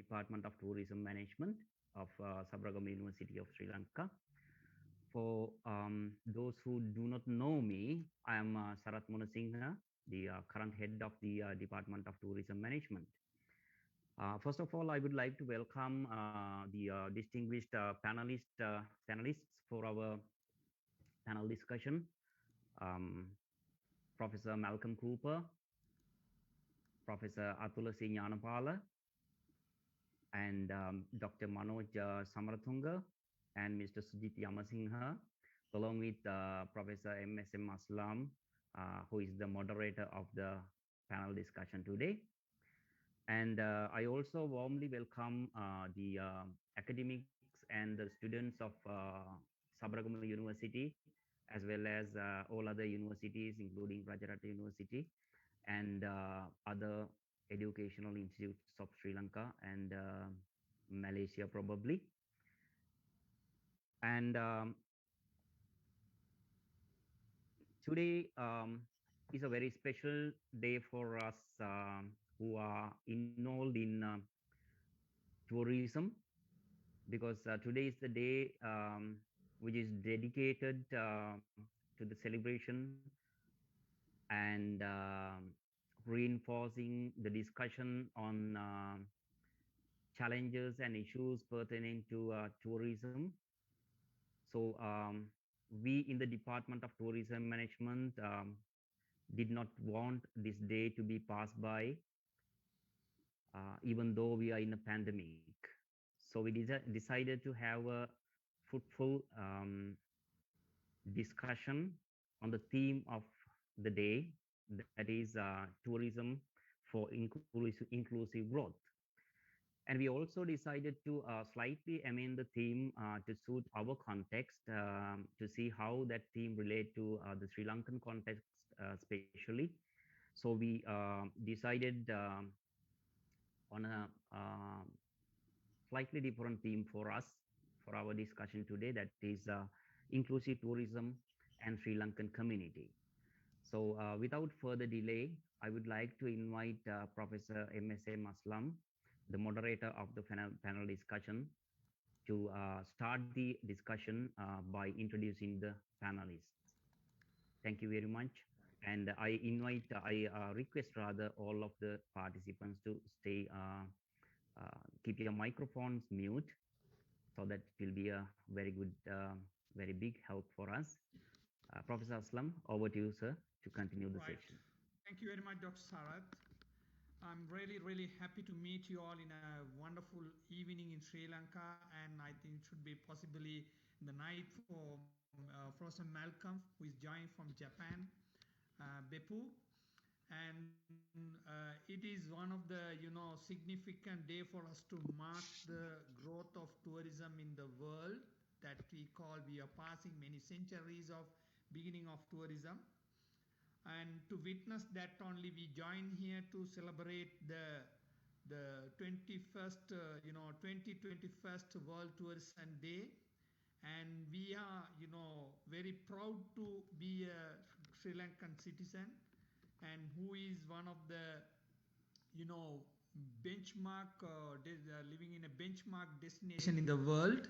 Department of Tourism Management of Sabaragama University of Sri Lanka. For those who do not know me, I am Sarath Munasinghe, the current head of the Department of Tourism Management. First of all, I would like to welcome the distinguished panelists for our panel discussion. Professor Malcolm Cooper, Professor Atula Nyanapala, and Dr. Manoj Samarathunga, and Mr. Sujit Yamasinghe, along with Professor M.S.M. Aslam, who is the moderator of the panel discussion today. And I also warmly welcome the academics and the students of Sabaragama University, as well as all other universities, including Rajarata University and other educational institutes of Sri Lanka and Malaysia probably. And today is a very special day for us who are involved in tourism, because today is the day which is dedicated to the celebration and reinforcing the discussion on challenges and issues pertaining to tourism. So we in the Department of Tourism Management did not want this day to be passed by, even though we are in a pandemic. So we decided to have a fruitful discussion on the theme of the day, that is tourism for inclusive growth. And we also decided to slightly amend the theme to suit our context, to see how that theme relate to the Sri Lankan context, especially. So we decided on a slightly different theme for us, for our discussion today, that is inclusive tourism and Sri Lankan community. So without further delay, I would like to invite Professor M.S.M. Aslam, the moderator of the panel discussion, to start the discussion by introducing the panelists. Thank you very much. And I request rather all of the participants to stay, keep your microphones mute, so that it will be a very good, very big help for us. Professor Aslam, over to you, sir, to continue the session. Thank you very much, Dr. Sarath. I'm really happy to meet you all in a wonderful evening in Sri Lanka, and I think it should be possibly the night for Professor Malcolm, who is joined from Japan, Beppu. And it is one of the significant day for us to mark the growth of tourism in the world, that we are passing many centuries of beginning of tourism. And to witness that only, we join here to celebrate the 21st 2021st World Tourism Day. And we are very proud to be a Sri Lankan citizen, and who is one of the benchmark living in a benchmark destination in the world.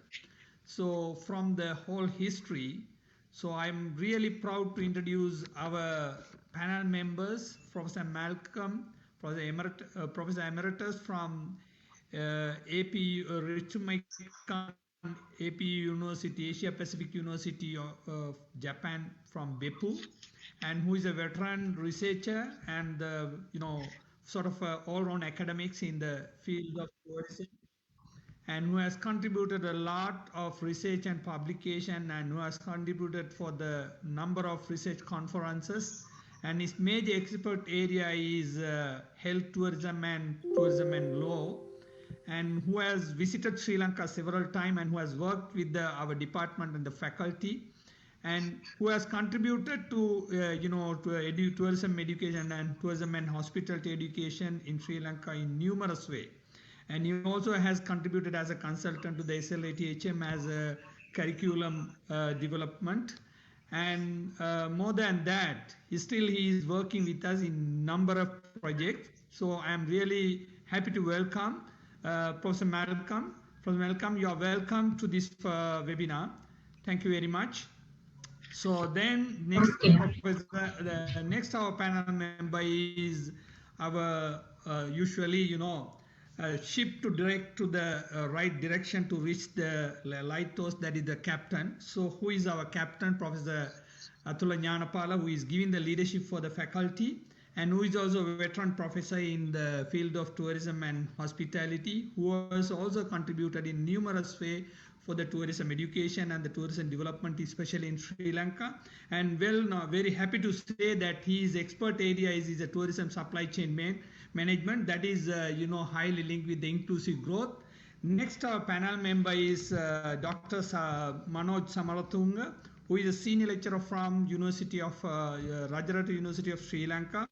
So from the whole history, so I'm really proud to introduce our panel members, Professor Malcolm, Professor Emeritus from AP Ritsumeikan AP University, Asia Pacific University of Japan from Beppu, and who is a veteran researcher and sort of all-round academics in the field of tourism, and who has contributed a lot of research and publication, and who has contributed for the number of research conferences. And his major expert area is health tourism and law, and who has visited Sri Lanka several times, and who has worked with our department and the faculty, and who has contributed to tourism education and tourism and hospitality education in Sri Lanka in numerous ways. And he also has contributed as a consultant to the SLATHM as a curriculum development. And more than that, he is working with us in number of projects. So I'm really happy to welcome Professor Malcolm. Professor Malcolm, you are welcome to this webinar. Thank you very much. So then next next our panel member is our usually ship to direct to the right direction to reach the lighthouse, that is the captain. So who is our captain? Professor Atula Nyanapala, who is giving the leadership for the faculty and who is also a veteran professor in the field of tourism and hospitality, who has also contributed in numerous ways for the tourism education and the tourism development, especially in Sri Lanka. And well, now very happy to say that his expert area is a tourism supply chain management, that is highly linked with the inclusive growth. Next, our panel member is Dr. Manoj Samarathunga, who is a senior lecturer from University of Rajaratnam University of Sri Lanka,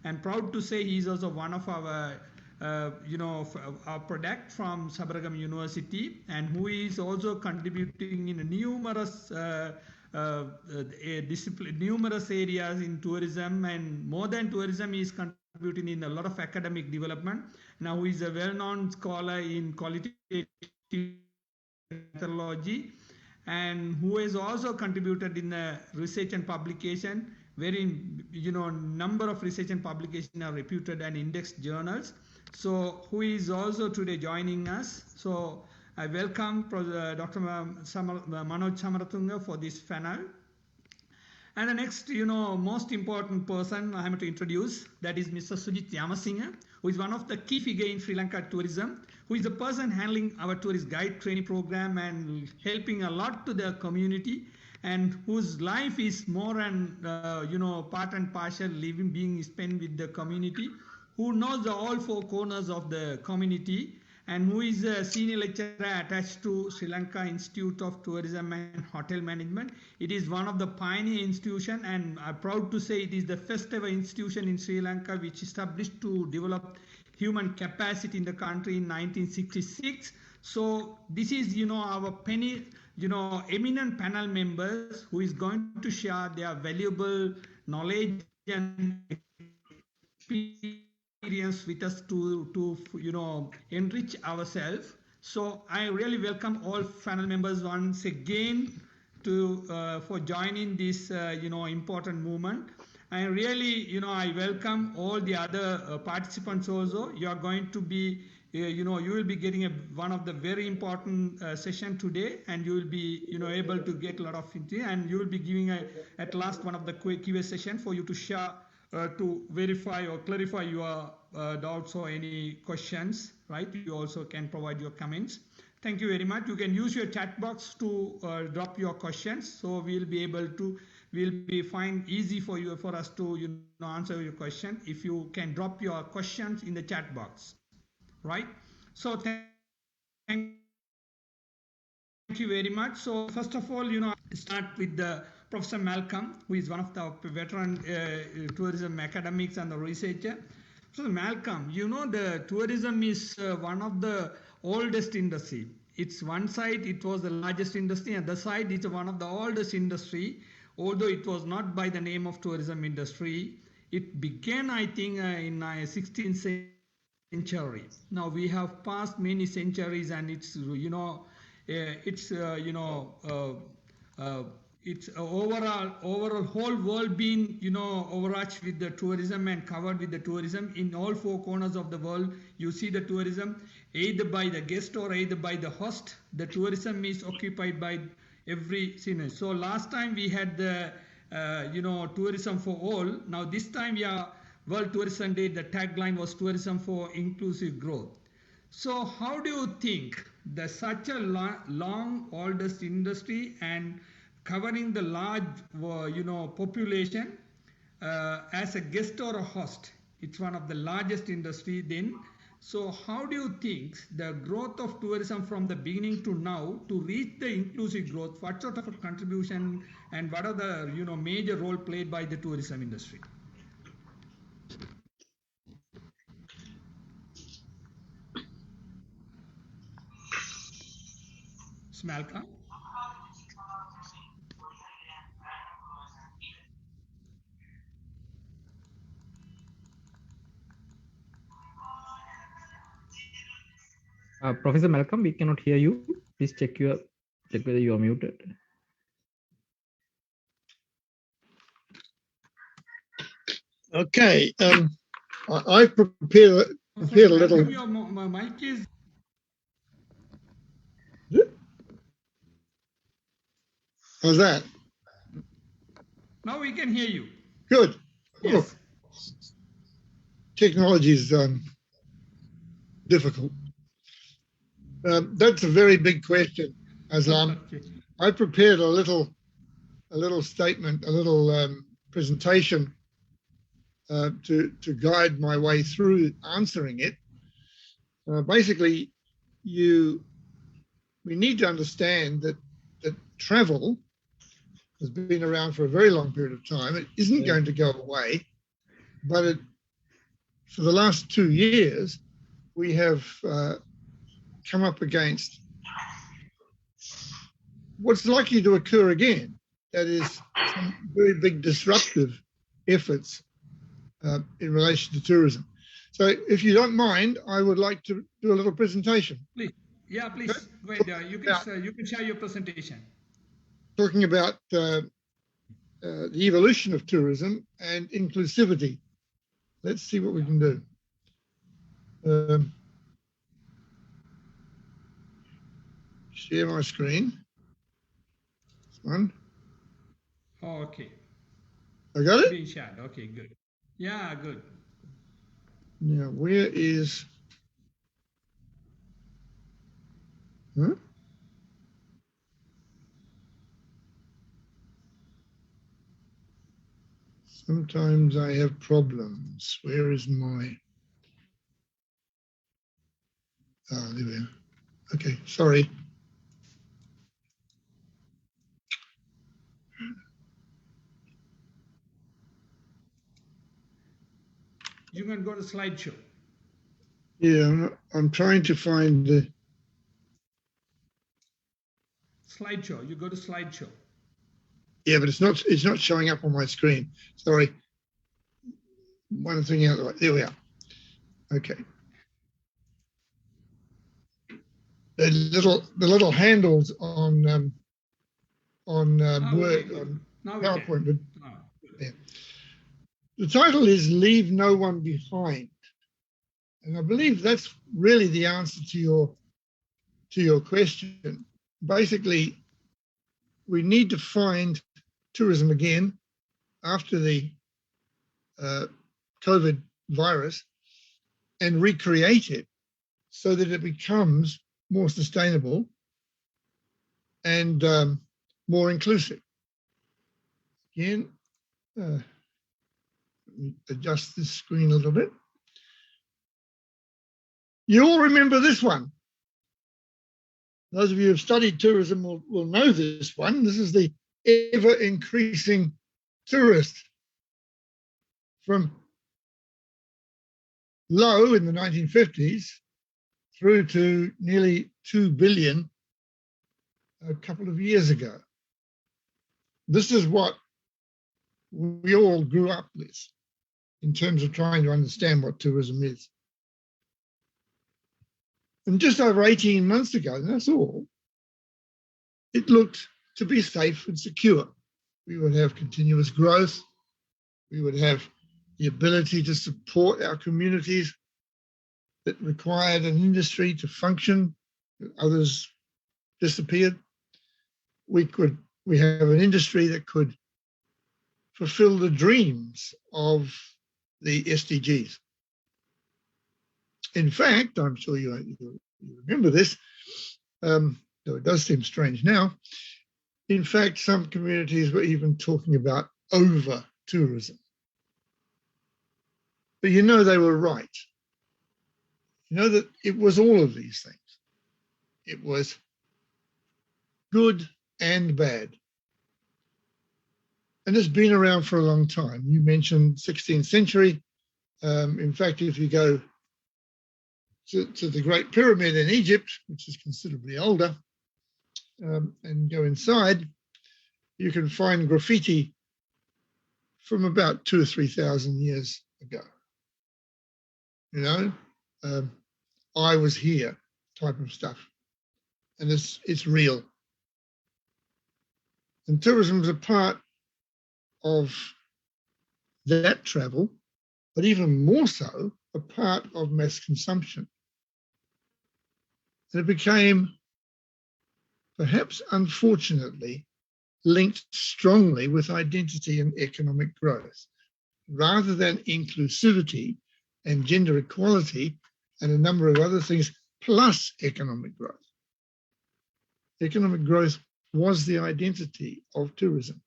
and proud to say he is also one of our our product from Sabaragam University, and who is also contributing in numerous areas in tourism, and more than tourism, he is contributing in a lot of academic development. Now, he is a well-known scholar in qualitative methodology, and who has also contributed in research and publication, wherein number of research and publication are reputed and indexed journals. So who is also today joining us. So I welcome Dr. Manoj Samarathunga for this panel. And the next, most important person I have to introduce, that is Mr. Sujit Yamasinghe, who is one of the key figure in Sri Lanka tourism, who is the person handling our tourist guide training program and helping a lot to the community, and whose life is more and part and partial living being spent with the community, who knows all four corners of the community, and who is a senior lecturer attached to Sri Lanka Institute of Tourism and Hotel Management. It is one of the pioneer institution, and I'm proud to say it is the first ever institution in Sri Lanka which established to develop human capacity in the country in 1966. So this is our eminent panel members who is going to share their valuable knowledge and experience with us to enrich ourselves. So I really welcome all panel members once again to for joining this important movement. And really, I welcome all the other participants also. You are going to be you will be getting one of the very important session today, and you will be able to get a lot of info, and you will be giving at last one of the quick Q&A session for you to share to verify or clarify your doubts or any questions, right? You also can provide your comments. Thank you very much. You can use your chat box to drop your questions, so we'll be find easy for us to answer your question if you can drop your questions in the chat box, right? So thank you very much. So first of all, start with the Professor Malcolm, who is one of the veteran tourism academics and the researcher. So Malcolm, the tourism is one of the oldest industry. It's one side, it was the largest industry, and the side it's one of the oldest industry, although it was not by the name of tourism industry. It began, I think, in 16th century. Now we have passed many centuries, and it's it's overall whole world being overarched with the tourism and covered with the tourism. In all four corners of the world you see the tourism, either by the guest or either by the host. The tourism is occupied by every sinner. So last time we had the tourism for all. Now this time, World Tourism Day, the tagline was tourism for inclusive growth. So how do you think that such a long oldest industry and covering the large population as a guest or a host, it's one of the largest industry then. So how do you think the growth of tourism from the beginning to now to reach the inclusive growth, what sort of a contribution and what are the major role played by the tourism industry? Malcolm? Professor Malcolm, we cannot hear you. Please check whether you are muted. Okay, I've prepared a little. Malcolm, your mic is. How's that? Now we can hear you. Good. Yes. Look, technology is difficult. That's a very big question, Aslam. Okay. I prepared a little statement, a little presentation to guide my way through answering it. Basically, we need to understand that travel has been around for a very long period of time. It isn't going to go away, but for the last 2 years, we have come up against what's likely to occur again. That is some very big disruptive efforts in relation to tourism. So if you don't mind, I would like to do a little presentation. Please. Yeah, please. Go ahead. You can share your presentation. Talking about the evolution of tourism and inclusivity. Let's see what we can do. Share my screen. This one. Oh, okay. I got it? Being shared. Okay, good. Yeah, good. Now, where is... Huh? Sometimes I have problems. Where is my... Ah, there we are. Okay, sorry. You can go to slideshow. Yeah, I'm trying to find the... Slideshow. You go to slideshow. Yeah, but it's not showing up on my screen. Sorry. One thing out of the way. There we are. Okay. The little handles on Word, okay, on now PowerPoint. But yeah. the title is "Leave No One Behind," and I believe that's really the answer to your question. Basically, we need to find tourism again after the COVID virus and recreate it so that it becomes more sustainable and more inclusive. Again, let me adjust this screen a little bit. You all remember this one. Those of you who have studied tourism will know this one. This is the ever-increasing tourist from low in the 1950s through to nearly 2 billion a couple of years ago. This is what we all grew up with in terms of trying to understand what tourism is. And just over 18 months ago, and that's all, it looked to be safe and secure. We would have continuous growth. We would have the ability to support our communities that required an industry to function. Others disappeared. We have an industry that could fulfill the dreams of the SDGs. In fact, I'm sure you remember this, though it does seem strange now. In fact, some communities were even talking about over-tourism. But you know they were right. You know that it was all of these things. It was good and bad. And it's been around for a long time. You mentioned 16th century. In fact, if you go to the Great Pyramid in Egypt, which is considerably older, and go inside, you can find graffiti from about 2,000 or 3,000 years ago. You know, I was here. type of stuff. And it's real. And tourism is a part of that travel, but even more so, a part of mass consumption. And it became, perhaps unfortunately, linked strongly with identity and economic growth, rather than inclusivity and gender equality and a number of other things, plus economic growth. Economic growth was the identity of tourism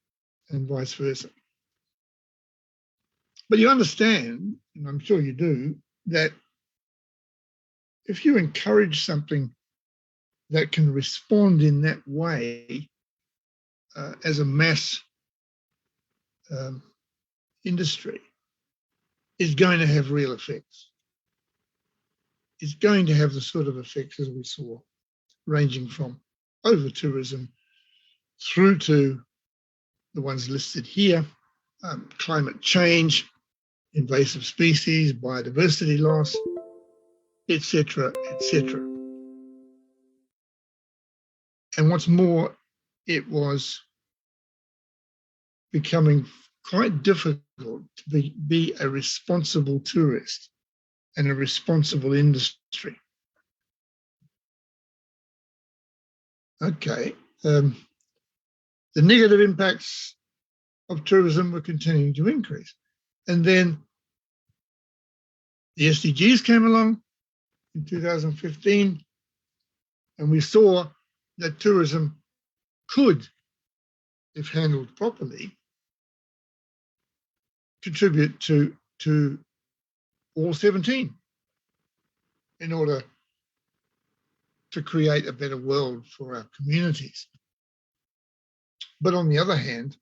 and vice versa. But you understand, and I'm sure you do, that if you encourage something that can respond in that way as a mass industry, is going to have real effects. It's going to have the sort of effects as we saw, ranging from over-tourism through to the ones listed here, climate change, invasive species, biodiversity loss, etc., etc. And what's more, it was becoming quite difficult to be a responsible tourist and a responsible industry. Okay. The negative impacts of tourism were continuing to increase. And then the SDGs came along in 2015, and we saw that tourism could, if handled properly, contribute to all 17 in order to create a better world for our communities. But on the other hand,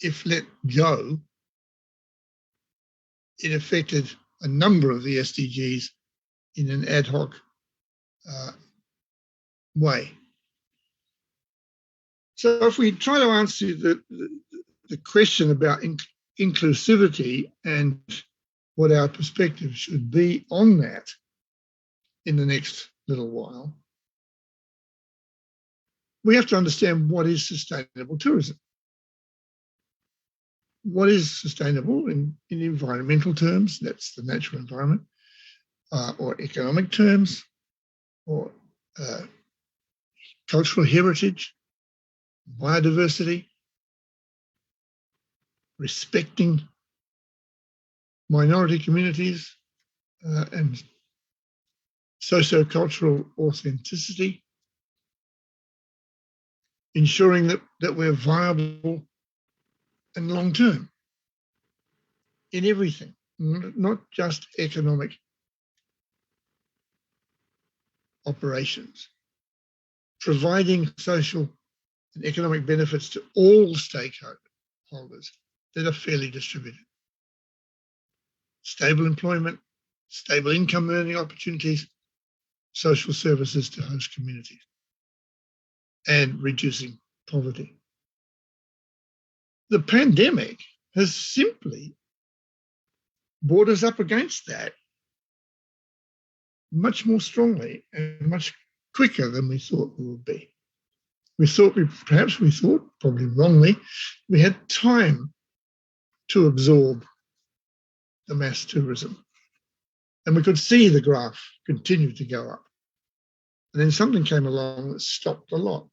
if let go, it affected a number of the SDGs in an ad hoc way. So if we try to answer the question about inclusivity and what our perspective should be on that in the next little while, we have to understand what is sustainable tourism. What is sustainable in environmental terms, that's the natural environment, or economic terms, or cultural heritage, biodiversity, respecting minority communities, and socio-cultural authenticity, ensuring that we're viable and long-term in everything, not just economic operations, providing social and economic benefits to all stakeholders that are fairly distributed. Stable employment, stable income earning opportunities, social services to host communities, and reducing poverty. The pandemic has simply brought us up against that much more strongly and much quicker than we thought we would be. We thought, probably wrongly, we had time to absorb the mass tourism. And we could see the graph continue to go up. And then something came along that stopped a lot.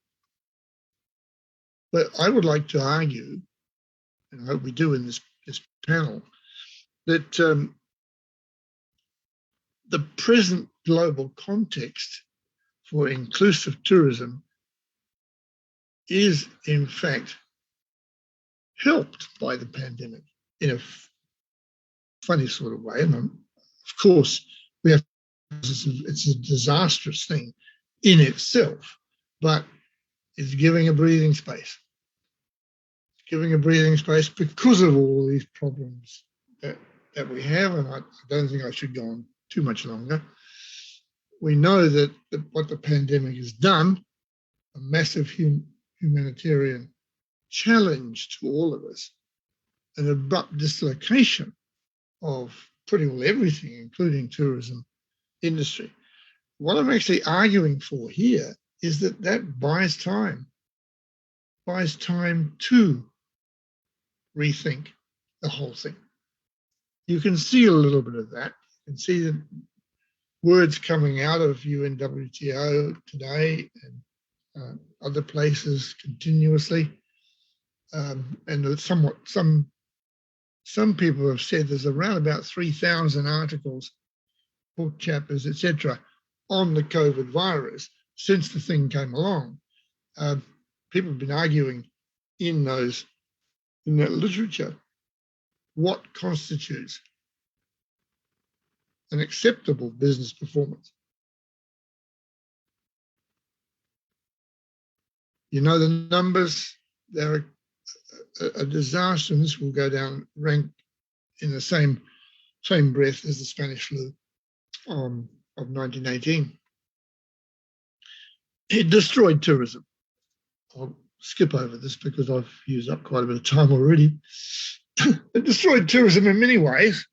But I would like to argue, and I hope we do in this panel, that the present global context for inclusive tourism is, in fact, helped by the pandemic in a funny sort of way. And of course, it's a disastrous thing in itself, but it's giving a breathing space. It's giving a breathing space because of all these problems that we have, and I don't think I should go on too much longer. We know that what the pandemic has done, a massive humanitarian challenge to all of us, an abrupt dislocation of pretty well everything, including tourism industry. what I'm actually arguing for here is that that buys time to rethink the whole thing. You can see a little bit of that. You can see the words coming out of UNWTO today and other places continuously. And some people have said there's around about 3,000 articles, book chapters, etc., on the COVID virus since the thing came along. People have been arguing in that literature what constitutes an acceptable business performance. You know the numbers, they're a disaster, and this will go down rank in the same breath as the Spanish flu of 1918. It destroyed tourism. I'll skip over this because I've used up quite a bit of time already. It destroyed tourism in many ways.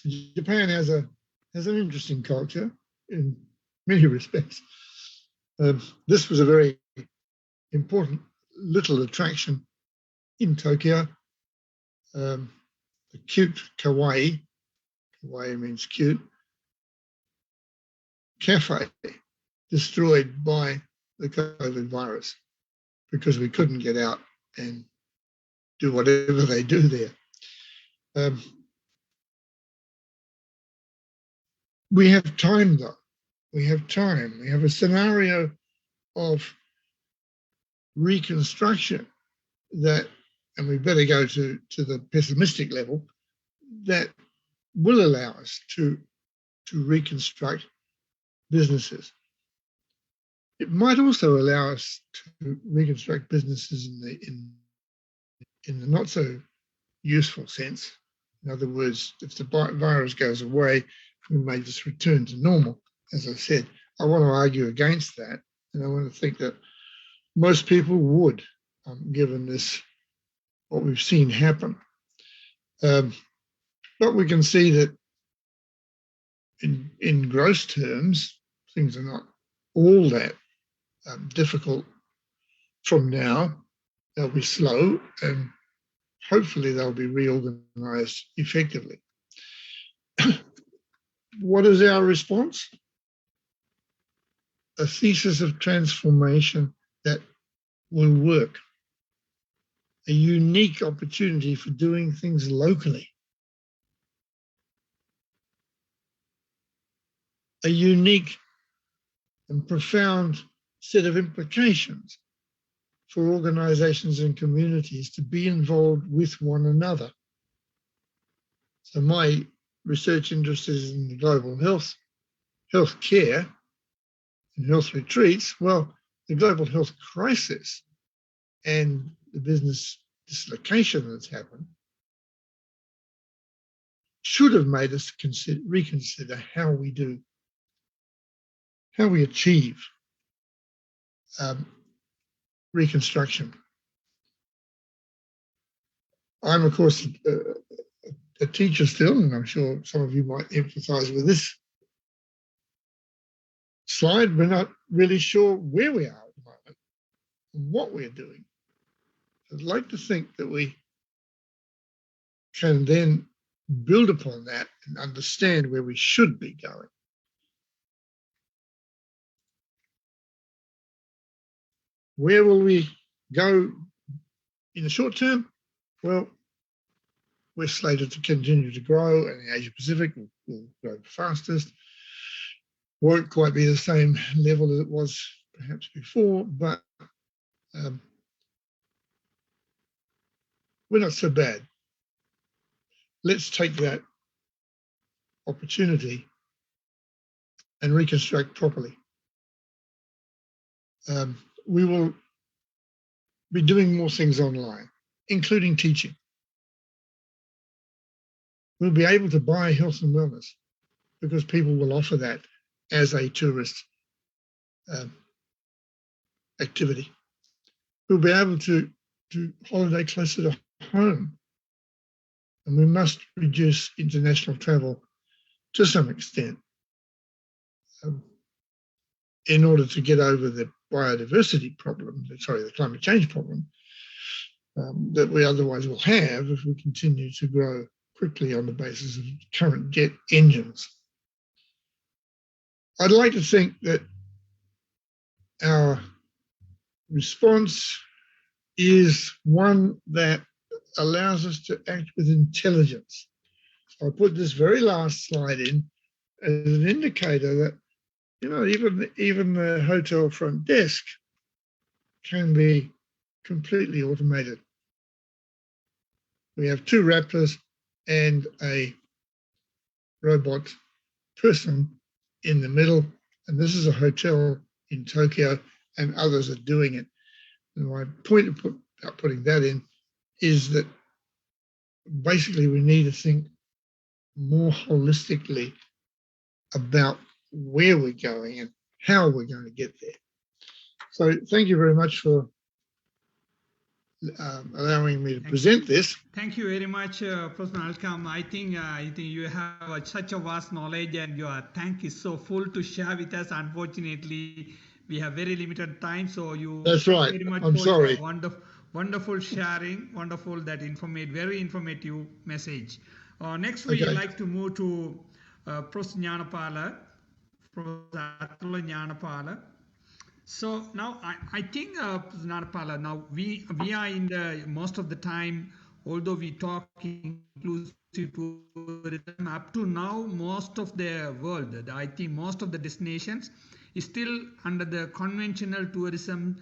Japan has an interesting culture in many respects. This was a very important little attraction in Tokyo. The cute kawaii means cute, cafe destroyed by the COVID virus because we couldn't get out and do whatever they do there. We have time, though. We have time. We have a scenario of reconstruction that, and we better go to the pessimistic level, that will allow us to reconstruct businesses. It might also allow us to reconstruct businesses in the not so useful sense. In other words, if the virus goes away, we may just return to normal. As I said, I want to argue against that, and I want to think that most people would, given this, what we've seen happen. But we can see that in gross terms, things are not all that difficult from now. They'll be slow, and hopefully they'll be reorganised effectively. What is our response? A thesis of transformation that will work. A unique opportunity for doing things locally. A unique and profound set of implications for organisations and communities to be involved with one another. So my research interest is in the global health care and health retreats. Well, the global health crisis and the business dislocation that's happened should have made us reconsider how we achieve reconstruction. I'm, of course, a teacher still, and I'm sure some of you might empathise with this slide. We're not really sure where we are at the moment and what we're doing. I'd like to think that we can then build upon that and understand where we should be going. Where will we go in the short term? Well, we're slated to continue to grow, and the Asia Pacific will grow fastest. Won't quite be the same level as it was perhaps before, but we're not so bad. Let's take that opportunity and reconstruct properly. We will be doing more things online, including teaching. We'll be able to buy health and wellness because people will offer that as a tourist activity. We'll be able to holiday closer to home. And we must reduce international travel to some extent in order to get over the biodiversity problem, the climate change problem, that we otherwise will have if we continue to grow quickly on the basis of current jet engines. I'd like to think that our response is one that allows us to act with intelligence. I'll put this very last slide in as an indicator that, you know, even the hotel front desk can be completely automated. We have 2 Raptors and a robot person in the middle, and this is a hotel in Tokyo, and others are doing it. And my point of putting that in is that basically we need to think more holistically about where we're going and how we're going to get there. So thank you very much for allowing me to present this. Thank you very much, Professor Lankan. I think you have such a vast knowledge, and your tank is so full to share with us. Unfortunately, we have very limited time, so you. That's right. Very much I'm sorry. Wonderful sharing, wonderful that very informative message. Next, we like to move to Professor Jnanapala, Professor Atula Jnanapala. So now I think Jnanapala, now we are in the most of the time, although we talk inclusive tourism, up to now most of the world, I think most of the destinations is still under the conventional tourism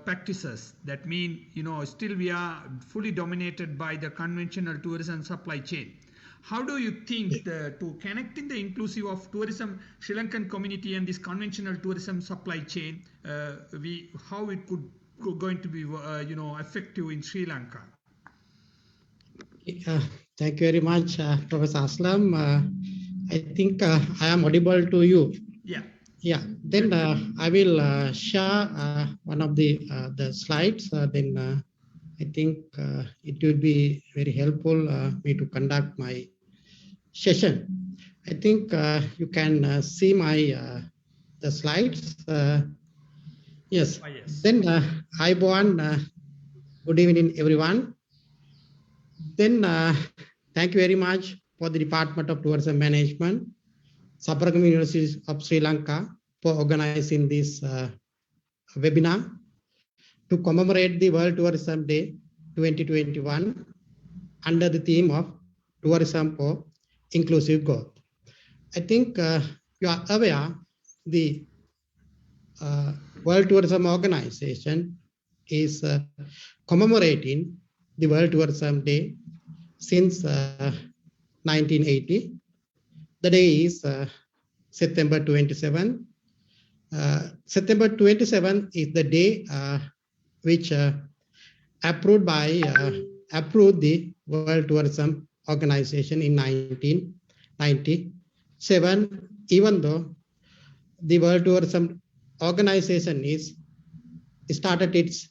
practices. That mean, you know, still we are fully dominated by the conventional tourism supply chain. How do you think to connecting the inclusive of tourism Sri Lankan community and this conventional tourism supply chain, how it could going to be effective in Sri Lanka? Thank you very much, Professor Aslam. I think I am audible to you. Yeah. Yeah. Then I will share one of the slides. Then I think it will be very helpful me to conduct my session. I think you can see my the slides. Yes. Oh, yes. Then hi, Boan. Good evening, everyone. Then thank you very much for the Department of Tourism Management, Sabaragam University of Sri Lanka for organizing this webinar to commemorate the World Tourism Day 2021 under the theme of Tourism for Inclusive Growth. I think you are aware the World Tourism Organization is commemorating the World Tourism Day since 1980. The day is September 27. September 27 is the day which approved the World Tourism Organization in 1997, even though the World Tourism Organization started its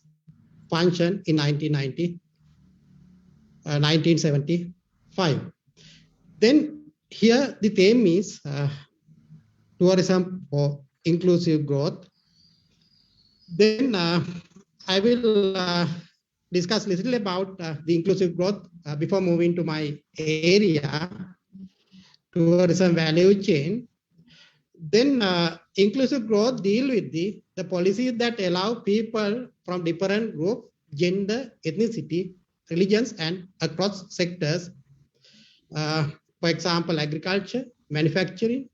function in 1975. Then here the theme is tourism for inclusive growth. Then I will discuss a little about the inclusive growth before moving to my area, tourism value chain. Then inclusive growth deal with the policies that allow people from different groups, gender, ethnicity, religions, and across sectors. For example, agriculture, manufacturing,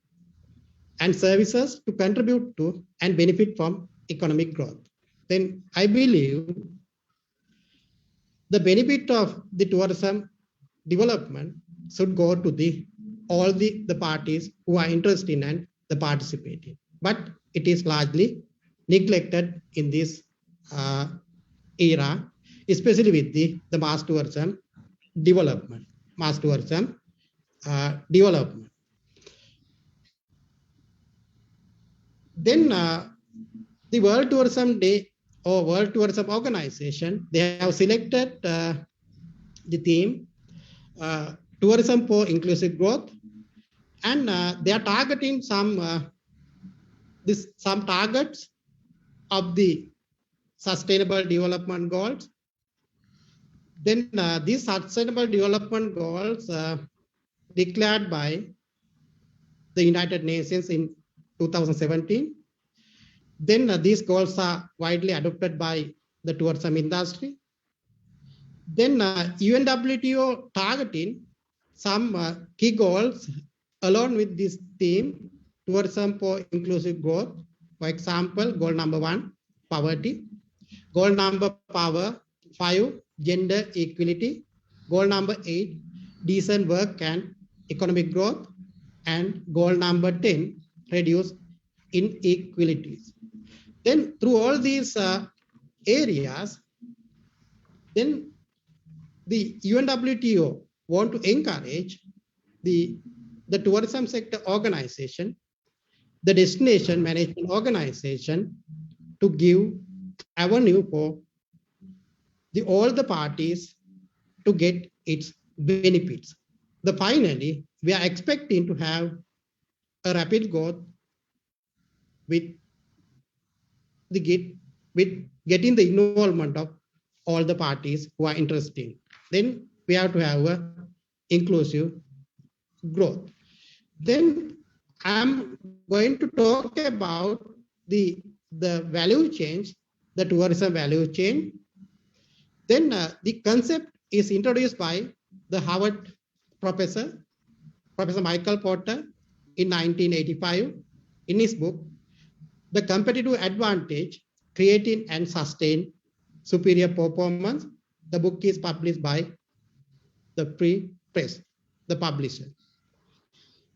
and services to contribute to and benefit from economic growth. Then I believe the benefit of the tourism development should go to all the parties who are interested in and the participating. But it is largely neglected in this era, especially with the mass tourism development. Then the World Tourism Day or World Tourism Organization, they have selected the theme tourism for inclusive growth, and they are targeting some some targets of the Sustainable Development Goals. Then these Sustainable Development Goals declared by the United Nations in 2017. Then these goals are widely adopted by the tourism industry. Then UNWTO targeting some key goals along with this theme, tourism for inclusive growth. For example, goal number 1, poverty. Goal number 5, gender equality. Goal number 8, decent work and economic growth. And goal number 10, reduce inequalities. Then through all these areas, then the UNWTO want to encourage the tourism sector organization, the destination management organization to give avenue for all the parties to get its benefits. Finally, we are expecting to have a rapid growth with getting the involvement of all the parties who are interested. Then we have to have a inclusive growth. Then I'm going to talk about the value chain, the tourism value chain. Then the concept is introduced by the Harvard Professor Michael Porter in 1985 in his book, The Competitive Advantage, Creating and Sustain Superior Performance. The book is published by the Free Press, the publisher.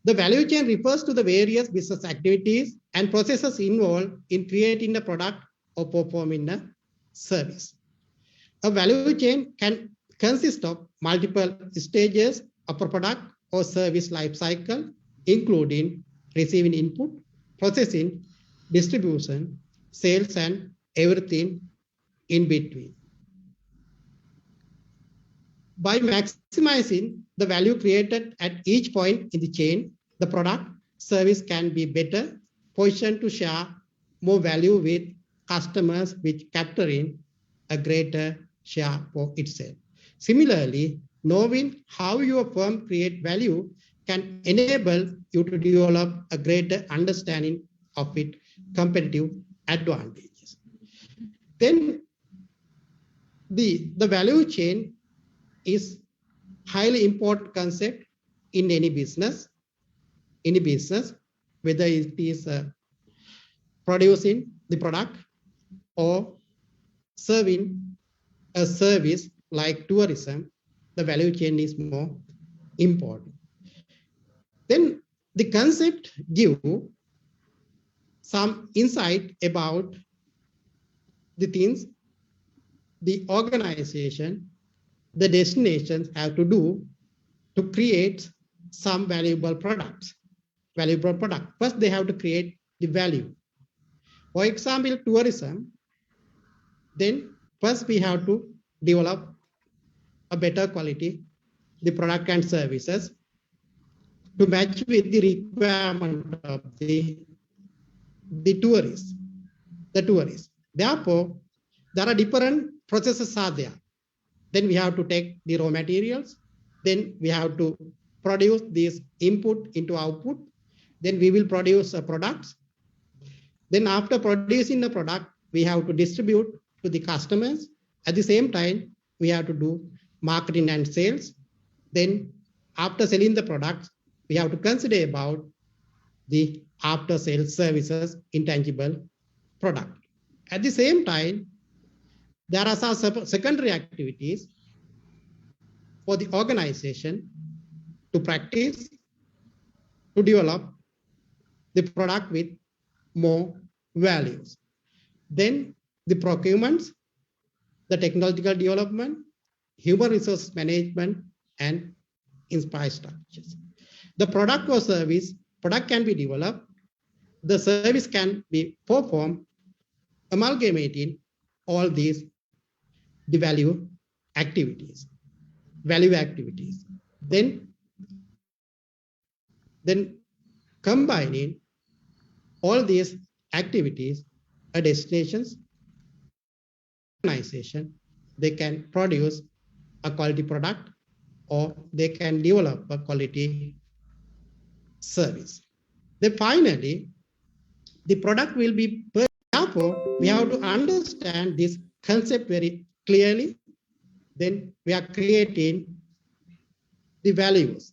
The value chain refers to the various business activities and processes involved in creating a product or performing a service. A value chain can consist of multiple stages of a product or service life cycle, including receiving input, processing, distribution, sales, and everything in between. By maximizing the value created at each point in the chain, the product service can be better positioned to share more value with customers, which capturing a greater share for itself. Similarly, knowing how your firm create value can enable you to develop a greater understanding of its competitive advantages. Then the value chain is highly important concept in any business, whether it is producing the product or serving a service like tourism. The value chain is more important. Then the concept give some insight about the things the organization, the destinations have to do to create some valuable products. First, they have to create the value. For example, tourism, then first we have to develop a better quality, the product and services to match with the requirement of the tourists. Therefore, there are different processes are there. Then we have to take the raw materials. Then we have to produce this input into output. Then we will produce products. Then after producing the product, we have to distribute to the customers. At the same time, we have to do marketing and sales. Then after selling the products, we have to consider about the after sales services, intangible product. At the same time, there are some secondary activities for the organization to practice, to develop the product with more values. Then the procurements, the technological development, human resource management, and infrastructures. The product or service, product can be developed, the service can be performed, amalgamating all these the value activities. Then combining all these activities, a destinations, organization, they can produce a quality product or they can develop a quality service. Then finally, the product will be purchased. Therefore, we have to understand this concept very clearly. Then we are creating the values.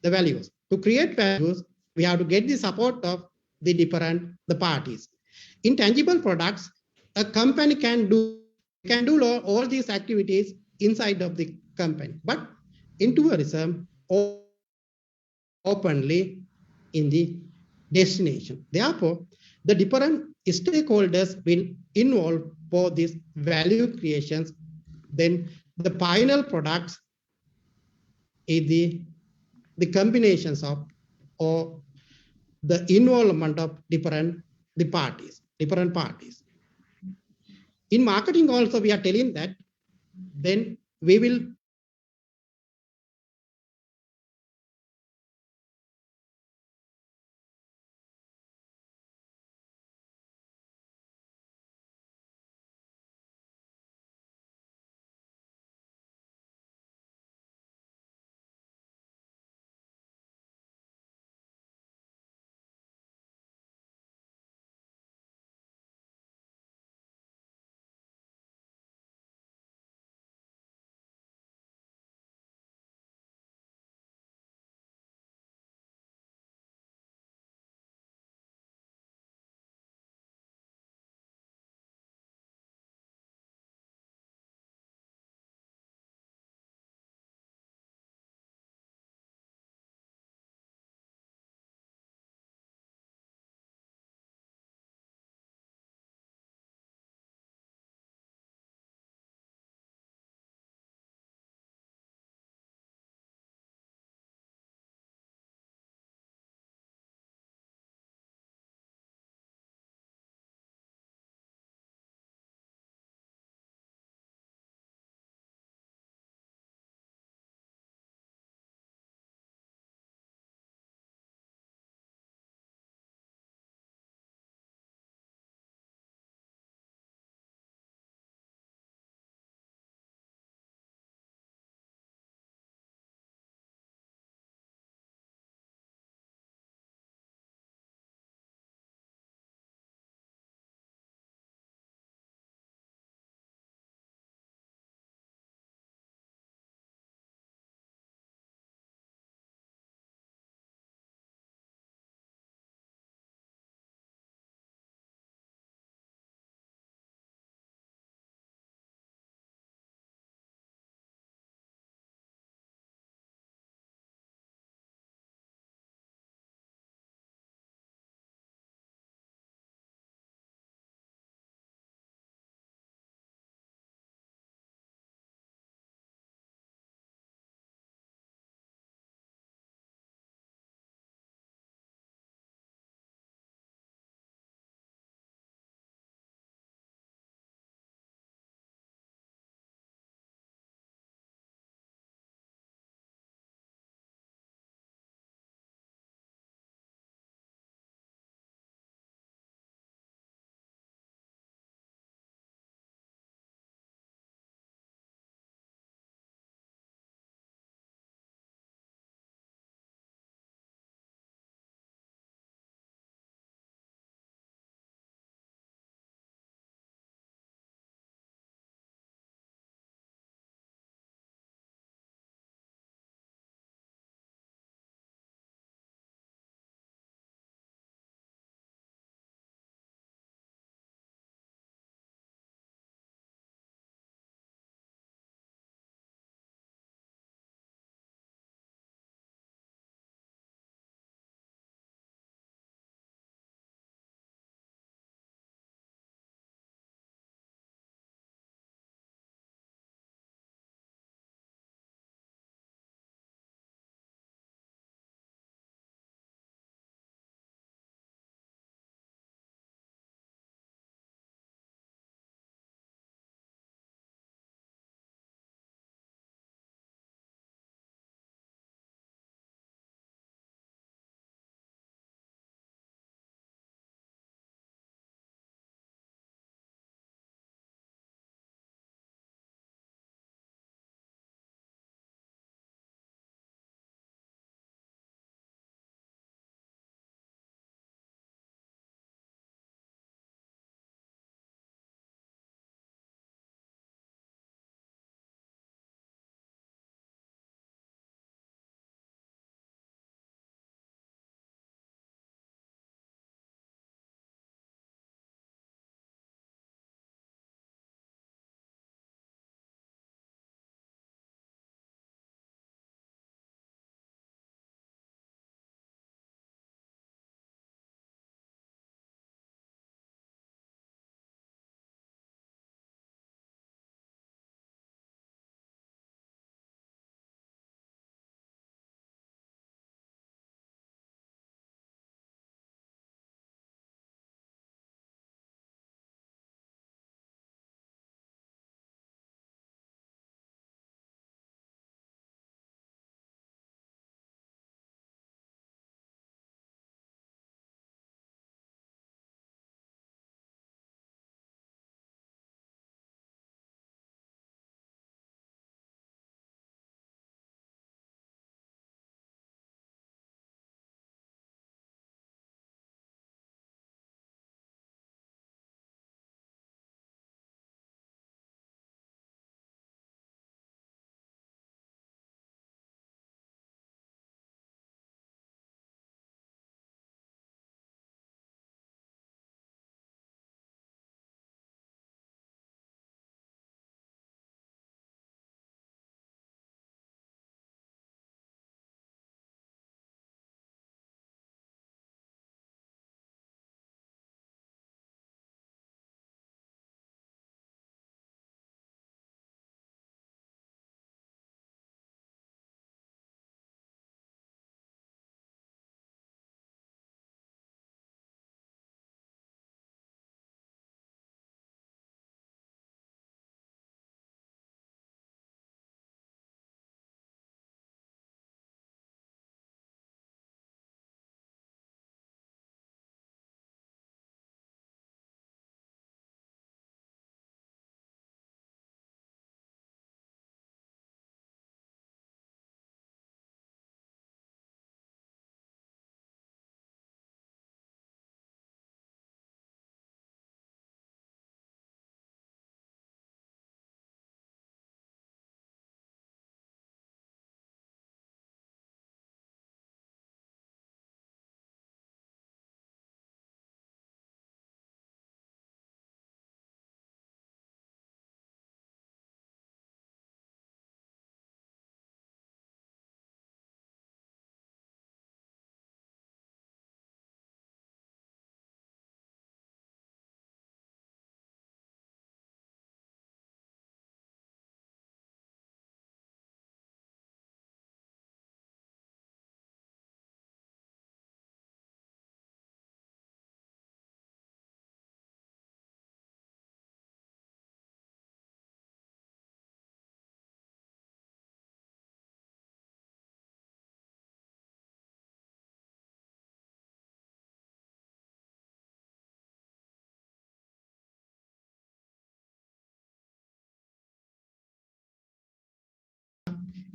The values. To create values, we have to get the support of the parties. In tangible products, a company can do all these activities inside of the company. But in tourism, openly in the destination. Therefore, the different stakeholders will involve for these value creations. Then the final products is the combinations of or the involvement of different parties. In marketing also, we are telling that then we will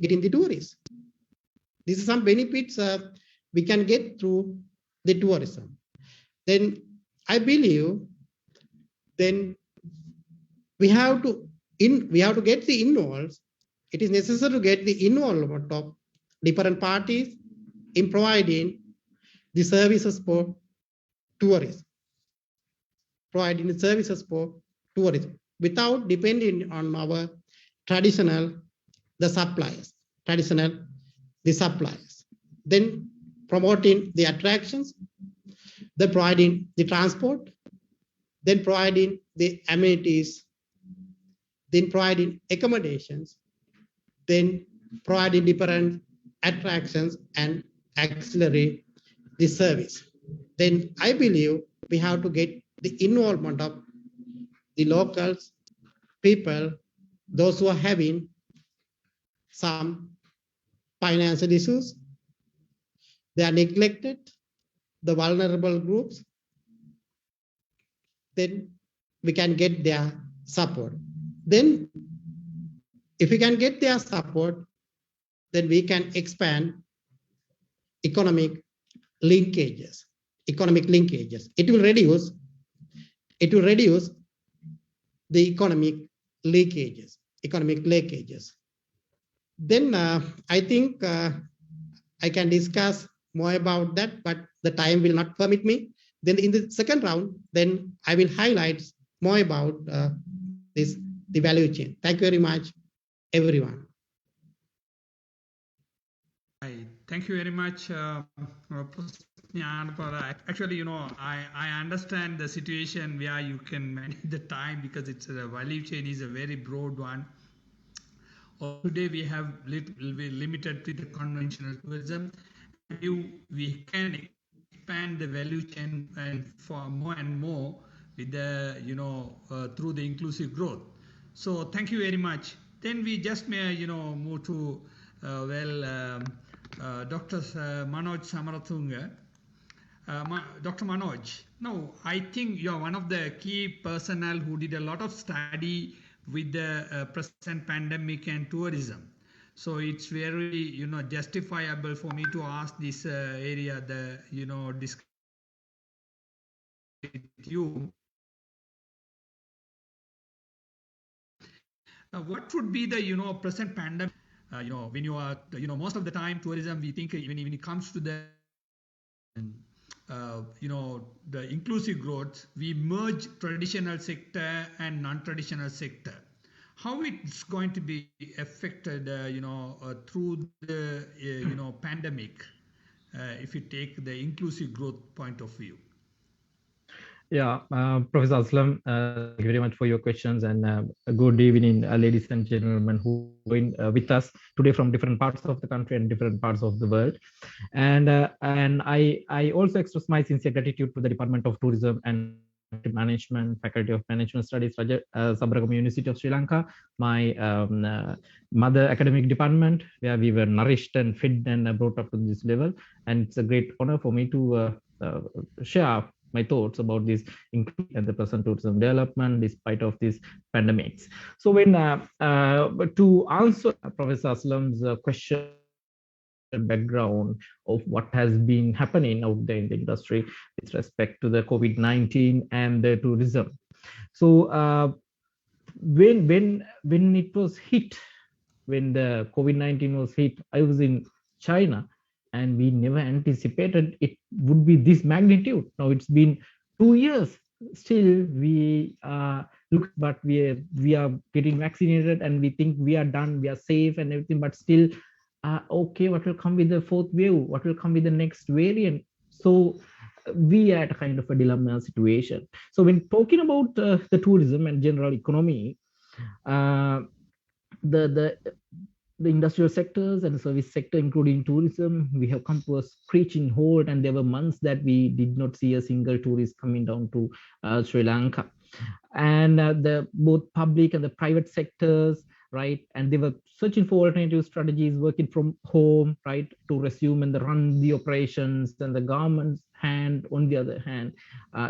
getting the tourists. These are some benefits we can get through the tourism. Then I believe then we have to get the involved. It is necessary to get the involvement of different parties in providing the services for tourism, providing the services for tourism without depending on our traditional the suppliers, Then promoting the attractions, then providing the transport, then providing the amenities, then providing accommodations, then providing different attractions and accelerate the service. Then I believe we have to get the involvement of the locals, people, those who are having some financial issues, they are neglected, the vulnerable groups, then we can get their support. Then if we can get their support, then we can expand economic linkages. It will reduce the economic leakages. Then I think I can discuss more about that, but the time will not permit me. Then in the second round, then I will highlight more about the value chain. Thank you very much, everyone. Thank you very much, Pusnyan, for actually, I understand the situation where you can manage the time because it's a value chain is a very broad one. Today we have limited to the conventional tourism. We can expand the value chain and for more and more with the through the inclusive growth. So thank you very much. Then we just may move to Dr. Manoj Samarathunga. Dr. Manoj, now I think you're one of the key personnel who did a lot of study with the present pandemic and tourism. So it's very, justifiable for me to ask this area, discuss with you. What would be the, present pandemic? When you are, most of the time tourism, we think when it comes to the, the inclusive growth, we merge traditional sector and non-traditional sector. How it's going to be affected, through the, pandemic, if you take the inclusive growth point of view? Yeah, Professor Aslam, thank you very much for your questions, and good evening, ladies and gentlemen who join with us today from different parts of the country and different parts of the world. And I also express my sincere gratitude to the Department of Tourism and Management, Faculty of Management Studies, Sabaragamu University of Sri Lanka, my mother academic department, where we were nourished and fed and brought up to this level. And it's a great honor for me to share my thoughts about this inclusion and the present tourism development despite of these pandemics. So when to answer Professor Aslam's question, background of what has been happening out there in the industry with respect to the COVID-19 and the tourism. So when it was hit, when the COVID-19 was hit, I was in China, and we never anticipated it would be this magnitude. Now it's been 2 years. Still, we look, but we are getting vaccinated, and we think we are done, we are safe, and everything. But still, okay, what will come with the fourth wave? What will come with the next variant? So we are at a kind of a dilemma situation. So when talking about the tourism and general economy, the industrial sectors and the service sector, including tourism, we have come to a screeching halt, and there were months that we did not see a single tourist coming down to Sri Lanka. And the both public and the private sectors, right, and they were searching for alternative strategies, working from home, right, to resume and run the operations. And the government's hand, on the other hand,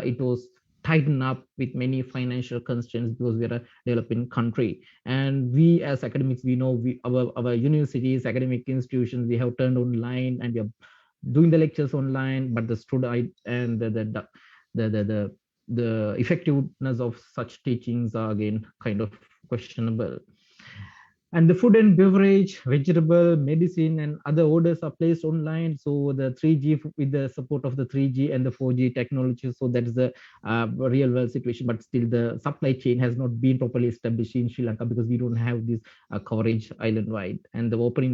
it was tighten up with many financial constraints because we are a developing country. And we as academics, we know our universities, academic institutions, we have turned online and we are doing the lectures online, but the student and the effectiveness of such teachings are again kind of questionable. And the food and beverage, vegetable, medicine, and other orders are placed online. So the 3G with the support of the 3G and the 4G technology. So that is the real world situation. But still, the supply chain has not been properly established in Sri Lanka because we don't have this coverage island wide. And the opening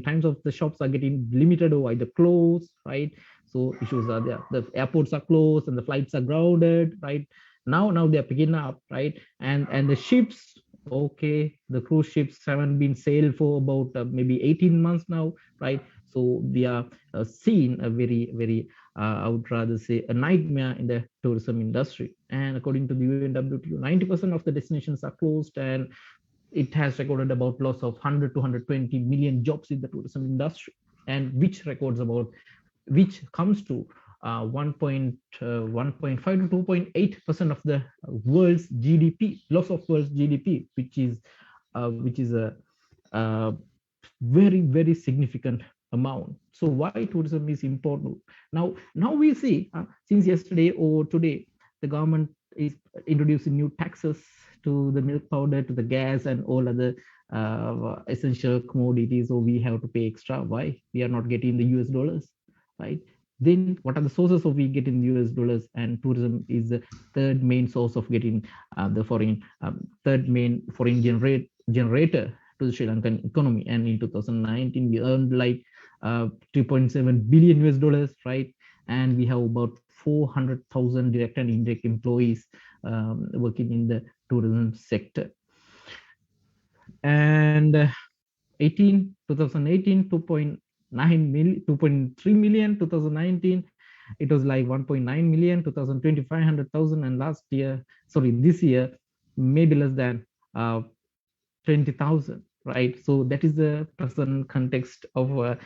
times of the shops are getting limited or either closed, right? So issues are there. The airports are closed and the flights are grounded, right? Now they're picking up, right? And the ships, okay, the cruise ships haven't been sailed for about maybe 18 months now, right? So we are seeing a very I would rather say a nightmare in the tourism industry. And according to the UNWTO, 90% of the destinations are closed, and it has recorded about loss of 100 to 120 million jobs in the tourism industry, and which comes to 1.5 to 2.8% of the world's GDP, loss of world's GDP, which is a very significant amount. So why tourism is important? Now we see since yesterday or today, the government is introducing new taxes to the milk powder, to the gas, and all other essential commodities. So we have to pay extra. Why? We are not getting the US dollars, right? Then what are the sources of we getting US dollars? And tourism is the third main source of getting the foreign third main foreign generator to the Sri Lankan economy. And in 2019 we earned like 3.7 billion US dollars, right? And we have about 400,000 direct and indirect employees working in the tourism sector. And 2018 2.3 million. 2019 it was like 1.9 million. 2020 500,000, and this year maybe less than 20,000, right? So that is the present context of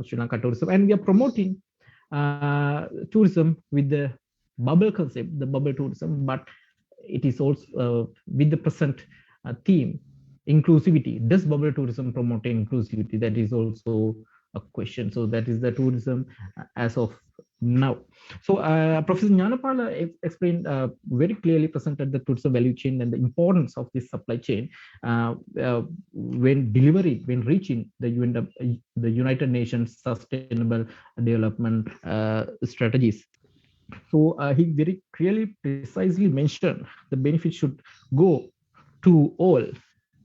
Sri Lanka tourism, and we are promoting tourism with the bubble concept, the bubble tourism, but it is also with the present theme, inclusivity. Does bubble tourism promote inclusivity? That is also a question. So that is the tourism as of now. So Professor Jnanapala explained very clearly, presented the tourism value chain and the importance of this supply chain when reaching the United Nations Sustainable Development strategies. So he very clearly, precisely mentioned the benefits should go to all,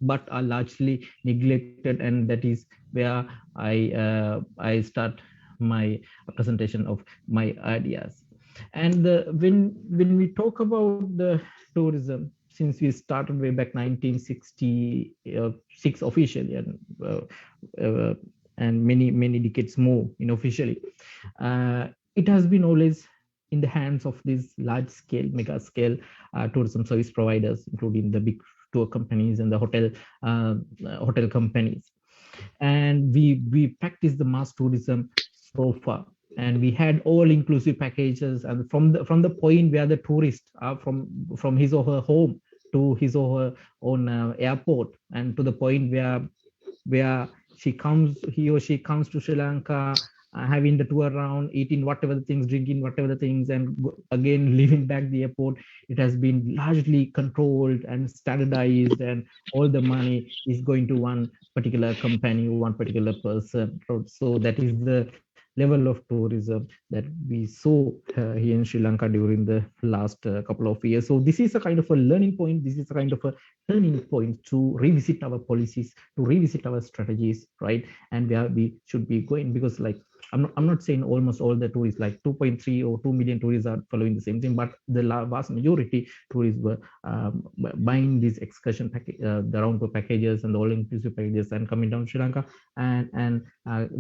but are largely neglected, and that is where I start my presentation of my ideas. And when we talk about the tourism, since we started way back 1966 officially, and many decades more unofficially, it has been always in the hands of these large scale, mega scale tourism service providers, including the big tour companies and the hotel companies. And we practice the mass tourism so far, and we had all inclusive packages, and from the point where the tourist are from his or her home to his or her own airport, and to the point where he or she comes to Sri Lanka, having the tour around, eating whatever the things, drinking whatever the things, and again leaving back the airport. It has been largely controlled and standardized, and all the money is going to one particular company, one particular person. So that is the level of tourism that we saw here in Sri Lanka during the last couple of years. So this is a kind of a learning point. This is a kind of a turning point to revisit our policies, to revisit our strategies, right? And where we should be going, because like I'm not saying almost all the tourists, like 2.3 or 2 million tourists are following the same thing, but the vast majority tourists were buying these excursion package, the round tour packages and the all-inclusive packages, and coming down Sri Lanka and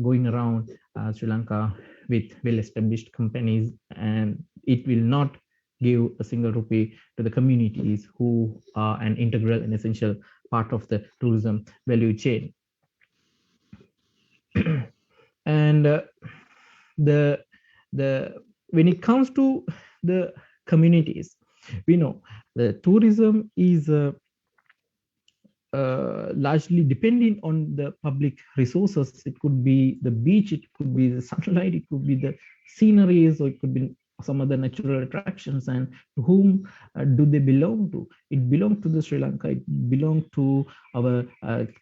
going around Sri Lanka with well-established companies, and it will not give a single rupee to the communities who are an integral and essential part of the tourism value chain. And when it comes to the communities. We know the tourism is largely depending on the public resources. It could be the beach, it could be the sunlight, it could be the sceneries, or it could be some other natural attractions. And to whom do they belong to? It belongs to the Sri Lanka. It belongs to our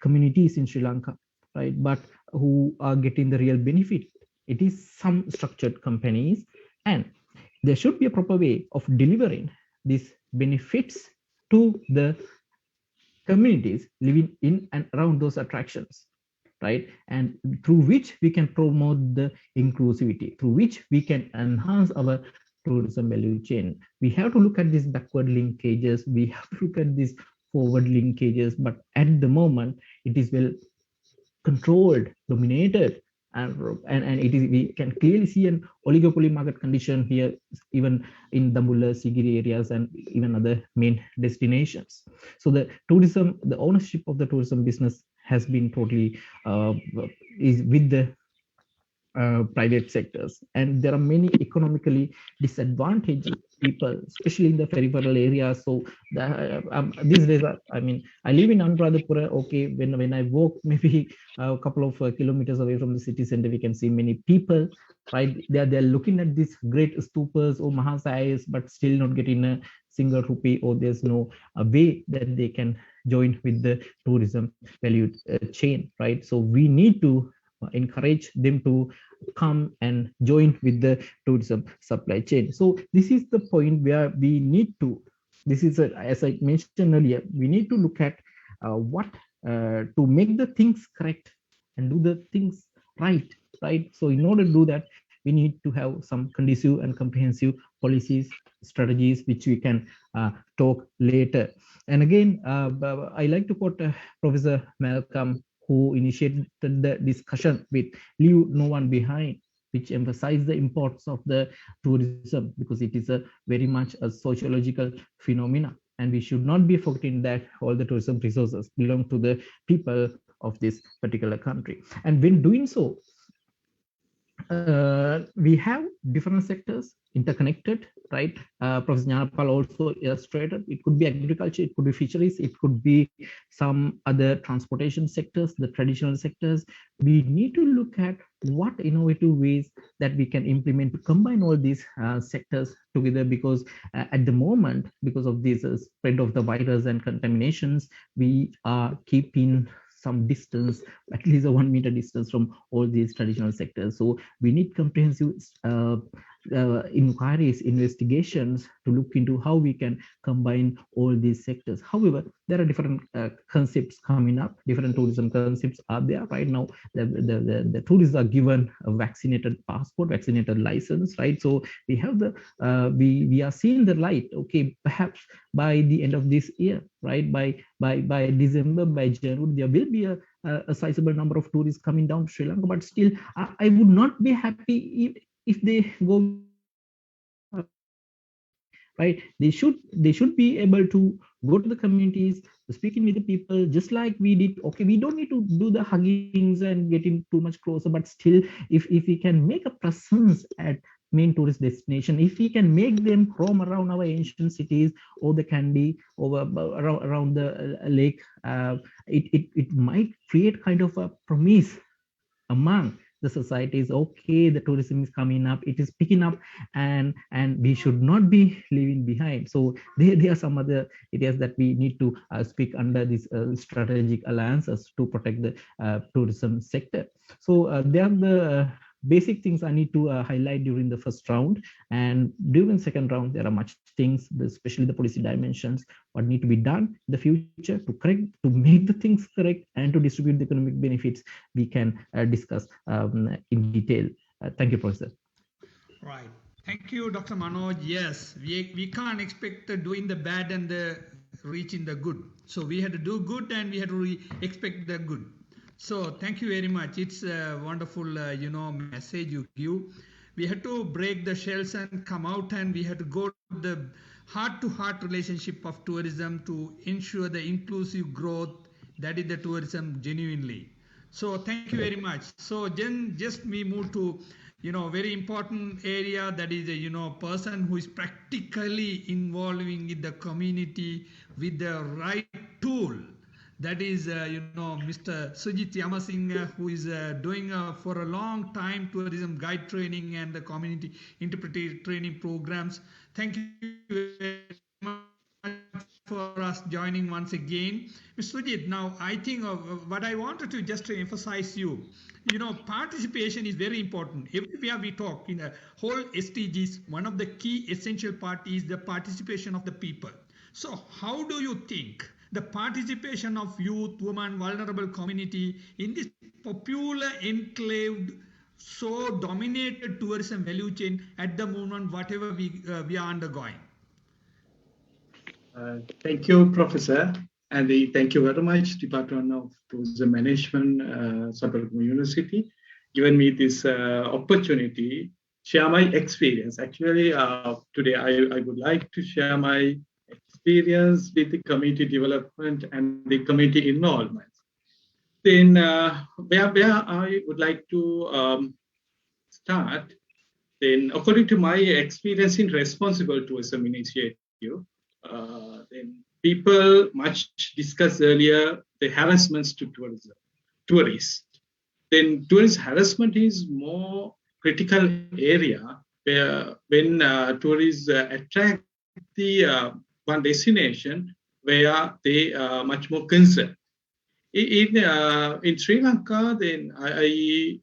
communities in Sri Lanka, right? But who are getting the real benefit? It is some structured companies, and there should be a proper way of delivering these benefits to the communities living in and around those attractions, right? And through which we can promote the inclusivity, through which we can enhance our tourism value chain. We have to look at these backward linkages, we have to look at these forward linkages, but at the moment it is well controlled, dominated, and it is, we can clearly see an oligopoly market condition here, even in Dambulla, Sigiri areas, and even other main destinations. So the tourism, the ownership of the tourism business has been totally is with the private sectors, and there are many economically disadvantaged people, especially in the peripheral areas. So these days, I mean, I live in Anuradhapura. Okay, when I walk maybe a couple of kilometers away from the city center, we can see many people, right? They're looking at these great stupas or mahasayas, but still not getting a single rupee, or there's no way that they can join with the tourism value chain, right? So we need to encourage them to come and join with the tourism supply chain. So this is the point where we need to, this is as I mentioned earlier, we need to look at what to make the things correct and do the things right. So in order to do that, we need to have some conducive and comprehensive policies, strategies, which we can talk later. And again, I like to quote Professor Malcolm, who initiated the discussion with Leave No One Behind, which emphasized the importance of the tourism, because it is a very much a sociological phenomena. And we should not be forgetting that all the tourism resources belong to the people of this particular country. And when doing so, we have different sectors interconnected, right? Professor Nyanapal also illustrated, it could be agriculture, it could be fisheries, it could be some other transportation sectors, the traditional sectors. We need to look at what innovative ways that we can implement to combine all these sectors together, because at the moment, because of this spread of the virus and contaminations, we are keeping some distance, at least a 1 meter distance from all these traditional sectors. So we need comprehensive inquiries, investigations to look into how we can combine all these sectors. However, there are different concepts coming up, different tourism concepts are there right now. The tourists are given a vaccinated passport, vaccinated license, right? So we have the, we are seeing the light, okay, perhaps by the end of this year, right? By December, by January, there will be a sizable number of tourists coming down to Sri Lanka, but still, I would not be happy if they go with a vaccinated passport, right? They should be able to go to the communities, speaking with the people, just like we did. Okay, we don't need to do the huggings and getting too much closer, but still, if we can make a presence at main tourist destination, if we can make them roam around our ancient cities or the Kandy over around the lake, it might create kind of a promise among the societies. Okay, the tourism is coming up, it is picking up, and we should not be leaving behind. So there are some other areas that we need to speak under these strategic alliances to protect the tourism sector. So there are the basic things I need to highlight during the first round. And during the second round, there are much things, especially the policy dimensions, what need to be done in the future to correct, to make the things correct, and to distribute the economic benefits. We can discuss in detail. Thank you, Professor. Right. Thank you, Dr. Manoj. Yes, we can't expect doing the bad and the reaching the good. So we had to do good and we had to expect the good. So thank you very much. It's a wonderful, message you give. We had to break the shells and come out, and we had to go to the heart-to-heart relationship of tourism to ensure the inclusive growth that is the tourism genuinely. So thank you very much. So then just we move to very important area, that is a person who is practically involving in the community with the right tool. That is Mr. Sujit Yamasingh, who is doing for a long time tourism guide training and the community interpreter training programs. Thank you very much for us joining once again. Mr. Sujit, now I think what I wanted to just to emphasize participation is very important. Everywhere we talk in the whole SDGs, one of the key essential part is the participation of the people. So how do you think the participation of youth, women, vulnerable community in this popular enclaved, so dominated tourism value chain at the moment, whatever we are undergoing? Thank you, Professor. And thank you very much, Department of Tourism Management, Sabarkam University, given me this opportunity, share my experience. Actually, today I would like to share my experience with the community development and the community involvement. Then, where I would like to start, then according to my experience in responsible tourism initiative, then people much discussed earlier the harassments to tourists. Then tourist harassment is more critical area where when tourists attract the one destination where they are much more concerned. In Sri Lanka, then I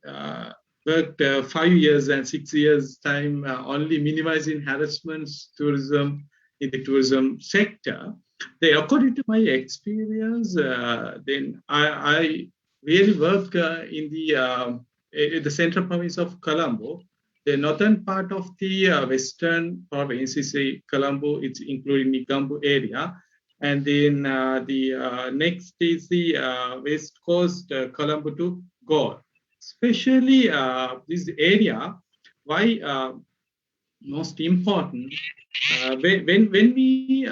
worked 5 years and 6 years time only minimizing harassments tourism in the tourism sector. Then, according to my experience, then I really work in the central province of Colombo. The northern part of the western province is Colombo. It's including Nigambu area. And then the next is the west coast, Colombo to Gore. Especially this area, why most important, when we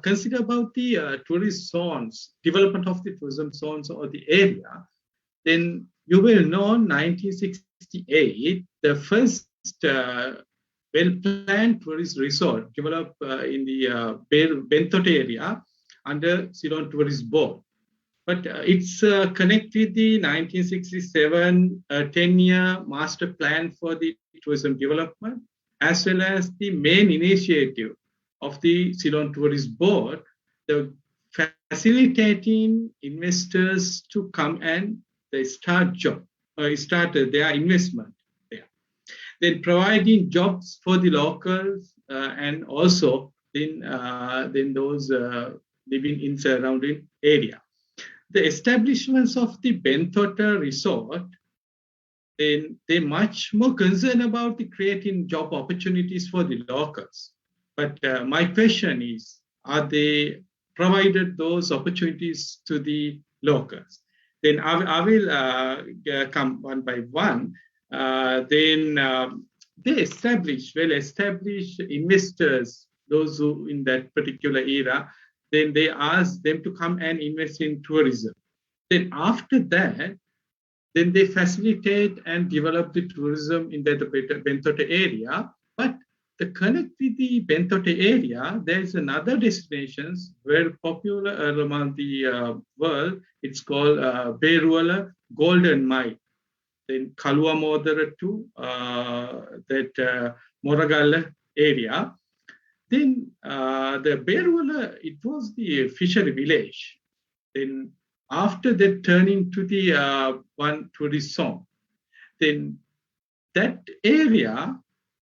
consider about the tourist zones, development of the tourism zones or the area, then you will know 1968, the first well-planned tourist resort developed in the Bentot area under Ceylon Tourist Board. But it's connected with the 1967 10-year master plan for the tourism development, as well as the main initiative of the Ceylon Tourist Board, the facilitating investors to come and they start their investment there. Then providing jobs for the locals and also then those living in surrounding area. The establishments of the Bentota resort, then they're much more concerned about the creating job opportunities for the locals. But my question is, are they provided those opportunities to the locals? Then I will come one by one. Then they well-established investors, those who in that particular era, then they ask them to come and invest in tourism. Then after that, then they facilitate and develop the tourism in the Bentota area. But the connect with the Bentota area, there is another destinations very popular around the world. It's called Beruala Golden Mile. Then Kalua Modara to that Moragala area. Then the Beruala, it was the fishery village. Then after that turning to the one tourist zone, then that area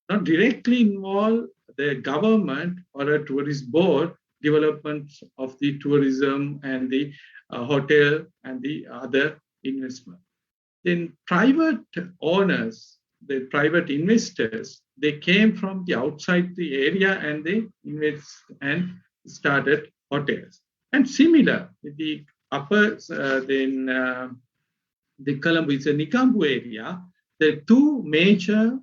not directly involve the government or a tourist board development of the tourism and the hotel and the other investment. Then private owners, the private investors, they came from the outside the area and they invest and started hotels. And similar, the upper, then the Colombo is a Nigambu area, the two major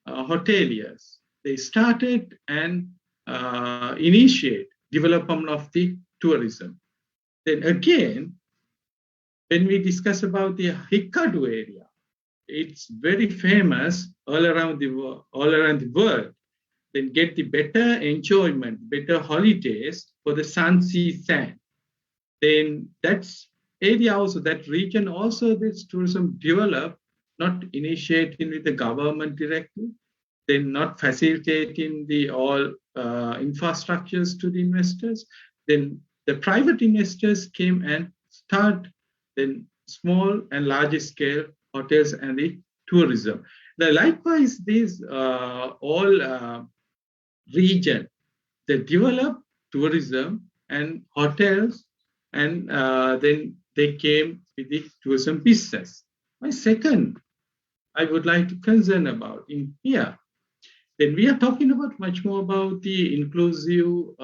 hoteliers, they started and initiate development of the tourism. Then again, when we discuss about the Hikadu area, it's very famous all around the world. Then get the better enjoyment, better holidays for the sun, sea, sand. Then that's area also, that region also, this tourism develop, not initiating with the government directly, then not facilitating the all infrastructures to the investors. Then the private investors came and start then small and large scale hotels and the tourism. Now, likewise, these all region, they develop tourism and hotels, and then they came with the tourism business. My second, I would like to concern about in here, then we are talking about much more about the inclusive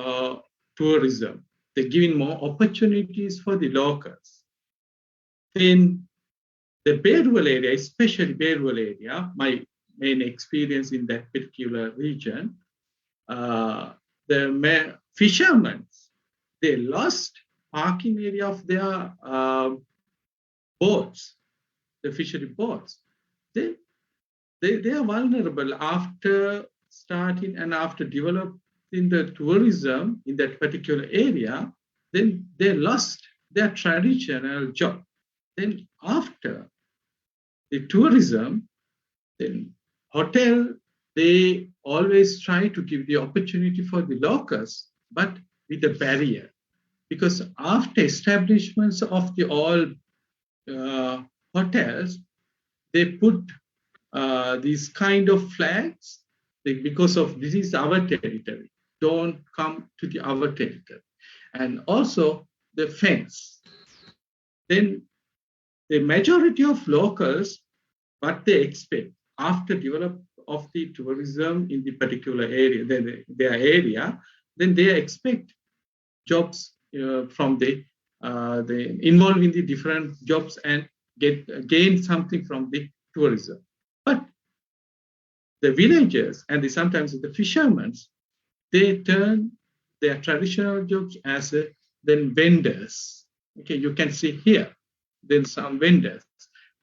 tourism. They're giving more opportunities for the locals. Then the Bedouin area, especially Bedouin area, my main experience in that particular region, the fishermen, they lost parking area of their boats, the fishery boats. They are vulnerable after starting and after developing the tourism in that particular area. Then they lost their traditional job. Then after the tourism, then hotel, they always try to give the opportunity for the locals, but with a barrier. Because after establishments of the all hotels, they put these kind of flags, because of this is our territory, don't come to our territory. And also the fence. Then the majority of locals, what they expect after develop of the tourism in the particular area, their area, then they expect jobs from the involved in the different jobs and gain something from the tourism. But the villagers and sometimes the fishermen, they turn their traditional jobs as then vendors. Okay, you can see here, then some vendors.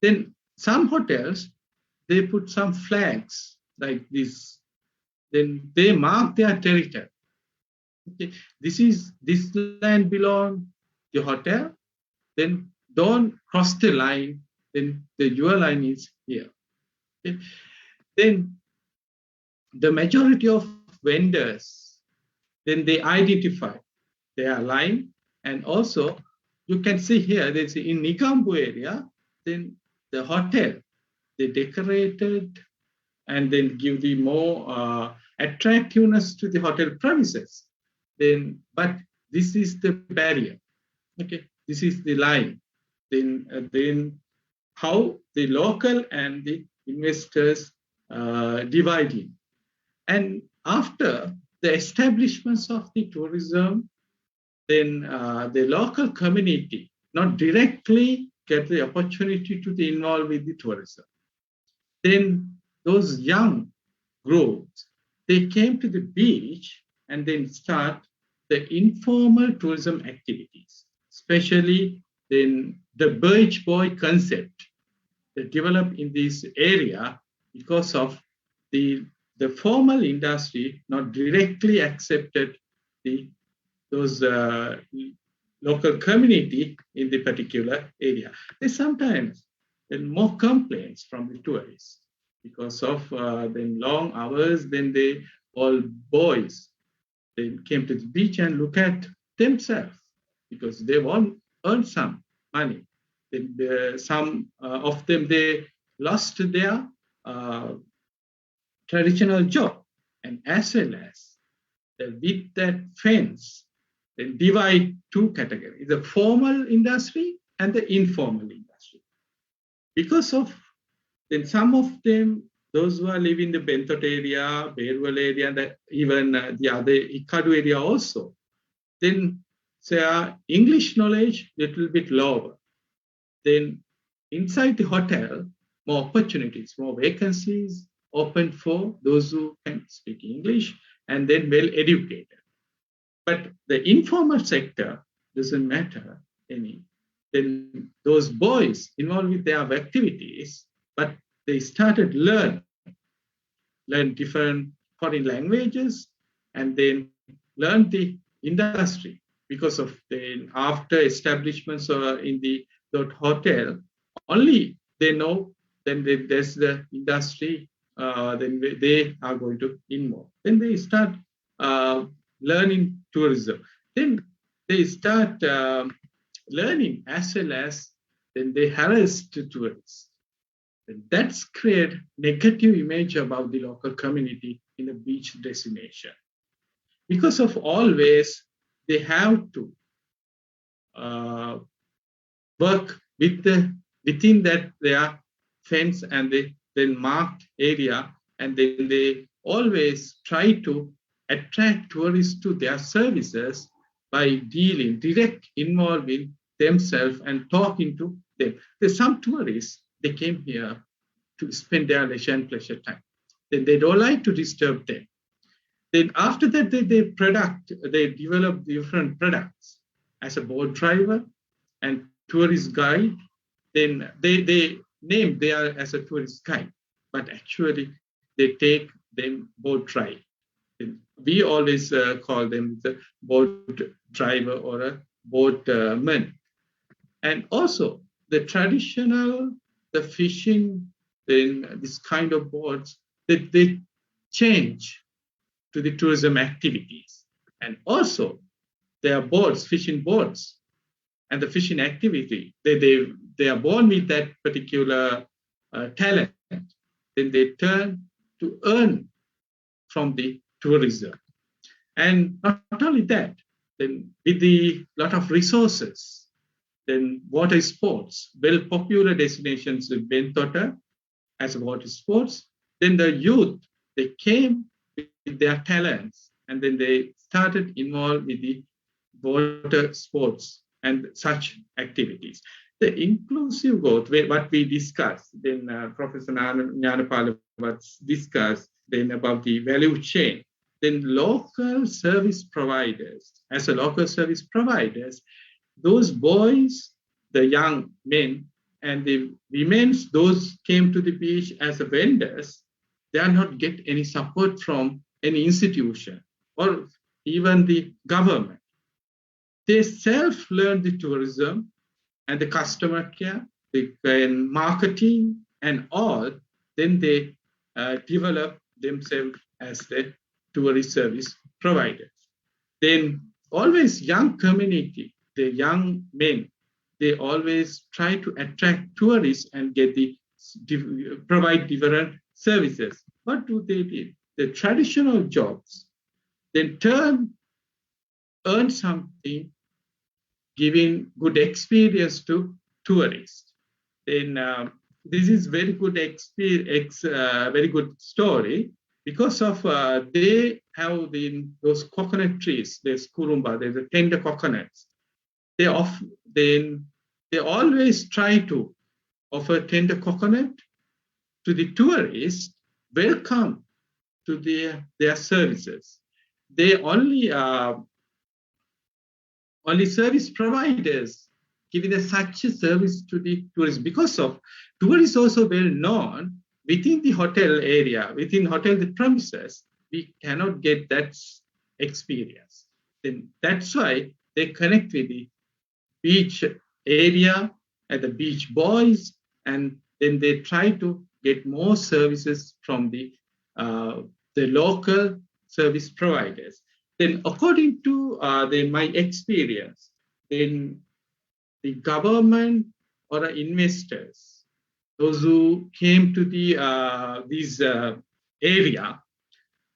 Then some hotels, they put some flags like this. Then they mark their territory. Okay, this land belongs to the hotel. Then don't cross the line. Then your line is here. Okay. Then the majority of vendors, then they identify their line, and also you can see here, there's in Nigambu area, then the hotel, they decorated and then give the more attractiveness to the hotel premises. Then, but this is the barrier. Okay, this is the line. Then how the local and the investors dividing. And after the establishments of the tourism, then the local community not directly get the opportunity to be involved with the tourism. Then those young groups, they came to the beach and then start the informal tourism activities, especially then the beach boy concept that developed in this area because of the formal industry not directly accepted those local community in the particular area. There's sometimes more complaints from the tourists because of then long hours. Then they all boys they came to the beach and look at themselves because they want earn some money. Then some of them they lost their traditional job, and as well as with that fence, they divide two categories: the formal industry and the informal industry. Because of then some of them, those who are living in the Bentot area, Berwal area, and even the other Ikadu area also, then their English knowledge little bit lower. Then inside the hotel, more opportunities, more vacancies open for those who can speak English and then well educated. But the informal sector doesn't matter any. Then those boys involved with their activities, but they started learn different foreign languages, and then learn the industry because of the after establishments in the hotel. Only they know then there's the industry. Then they are going to involve. Then they start learning tourism. Then they start learning as well as then they harass the tourists. And that's create negative image about the local community in a beach destination. Because of always they have to work within that their fence and the then marked area, and then they always try to attract tourists to their services by dealing direct involving themselves and talking to them. There's some tourists, they came here to spend their leisure and pleasure time. Then they don't like to disturb them. Then after that, they develop different products as a boat driver and tourist guide. Then they name they are as a tourist guide, but actually they take them boat drive. We always call them the boat driver or a boatman. And also the traditional, the fishing, then this kind of boats, they change to the tourism activities. And also there are boats, fishing boats, and the fishing activity. They are born with that particular talent. Then they turn to earn from the tourism. And not only that, then with the lot of resources, then water sports, well popular destinations in Bentota as water sports. Then the youth, they came with their talents, and then they started involved with the water sports and such activities. The inclusive growth, what we discussed, then Professor Nyanapala discussed then about the value chain. Then local service providers, as a local service providers, those boys, the young men, and the women, those came to the beach as a vendors, they are not get any support from any institution or even the government. They self-learn the tourism and the customer care, the marketing and all. Then they develop themselves as the tourist service providers. Then always young community, the young men, they always try to attract tourists and get provide different services. What do they do? The traditional jobs, then earn something, giving good experience to tourists. Then this is very good very good story because of they have those coconut trees. There's kurumba, there's the tender coconuts. They always try to offer tender coconut to the tourists. Welcome to their services. They only service providers giving such a service to the tourists, because of tourists also well known within the hotel area, within hotel the premises, we cannot get that experience. Then that's why they connect with the beach area and the beach boys, and then they try to get more services from the local service providers. Then according to my experience, then the government or investors, those who came to this area,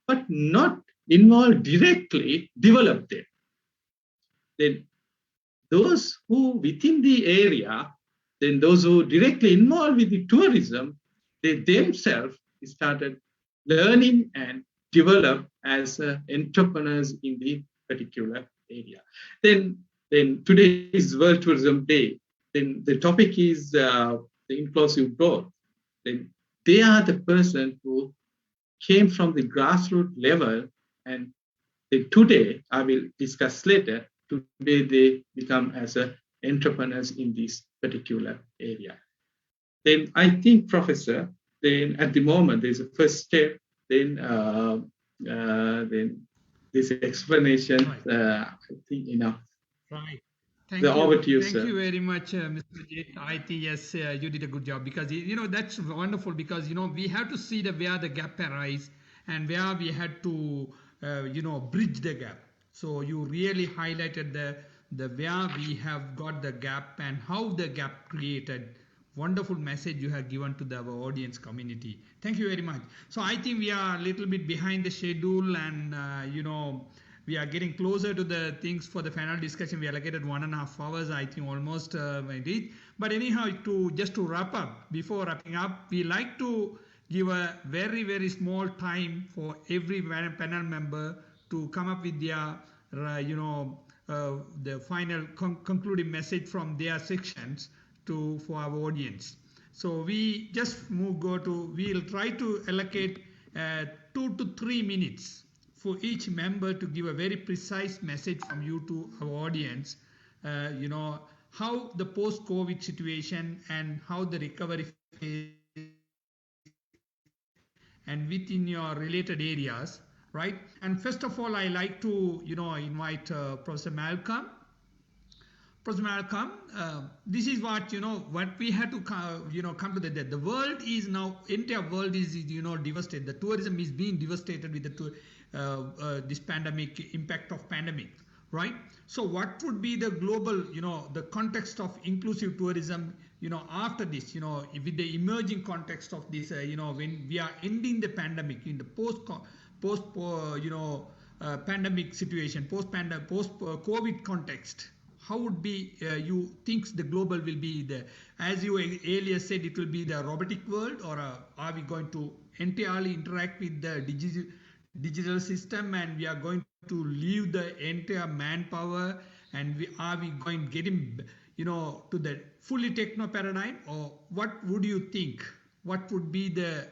but not involved directly, develop them. Then those who within the area, then those who directly involved with the tourism, they themselves started learning and develop as entrepreneurs in the particular area. Then today is World Tourism Day. Then the topic is the inclusive growth. Then they are the person who came from the grassroots level, and today I will discuss later. Today they become as entrepreneurs in this particular area. Then I think, Professor, then at the moment there's a first step, then this explanation, I think enough. Right. Thank Over to you, Thank sir. you very much, Mr. Jit. I think yes, you did a good job because that's wonderful because we have to see where the gap arise and where we had to bridge the gap. So you really highlighted the where we have got the gap and how the gap created. Wonderful message you have given to our audience community. Thank you very much. So I think we are a little bit behind the schedule and we are getting closer to the things for the final discussion. We allocated 1.5 hours, I think almost indeed. But anyhow, just to wrap up, before wrapping up, we like to give a very, very small time for every panel member to come up with their, the final concluding message from their sections for our audience. So we just we'll try to allocate 2 to 3 minutes for each member to give a very precise message from you to our audience, how the post-COVID situation and how the recovery phase and within your related areas, right? And first of all, I like to, invite Professor Malcolm. Professor Malcolm, this is what we had to come to the world is now, entire world is devastated. The tourism is being devastated with this pandemic, impact of pandemic, right? So what would be the global, the context of inclusive tourism, after this, with the emerging context of this, when we are ending the pandemic in the post pandemic situation, post COVID context. How would be you think the global will be as you earlier said, it will be the robotic world, or are we going to entirely interact with the digital system and we are going to leave the entire manpower and are we going getting to the fully techno paradigm, or what would you think? What would be the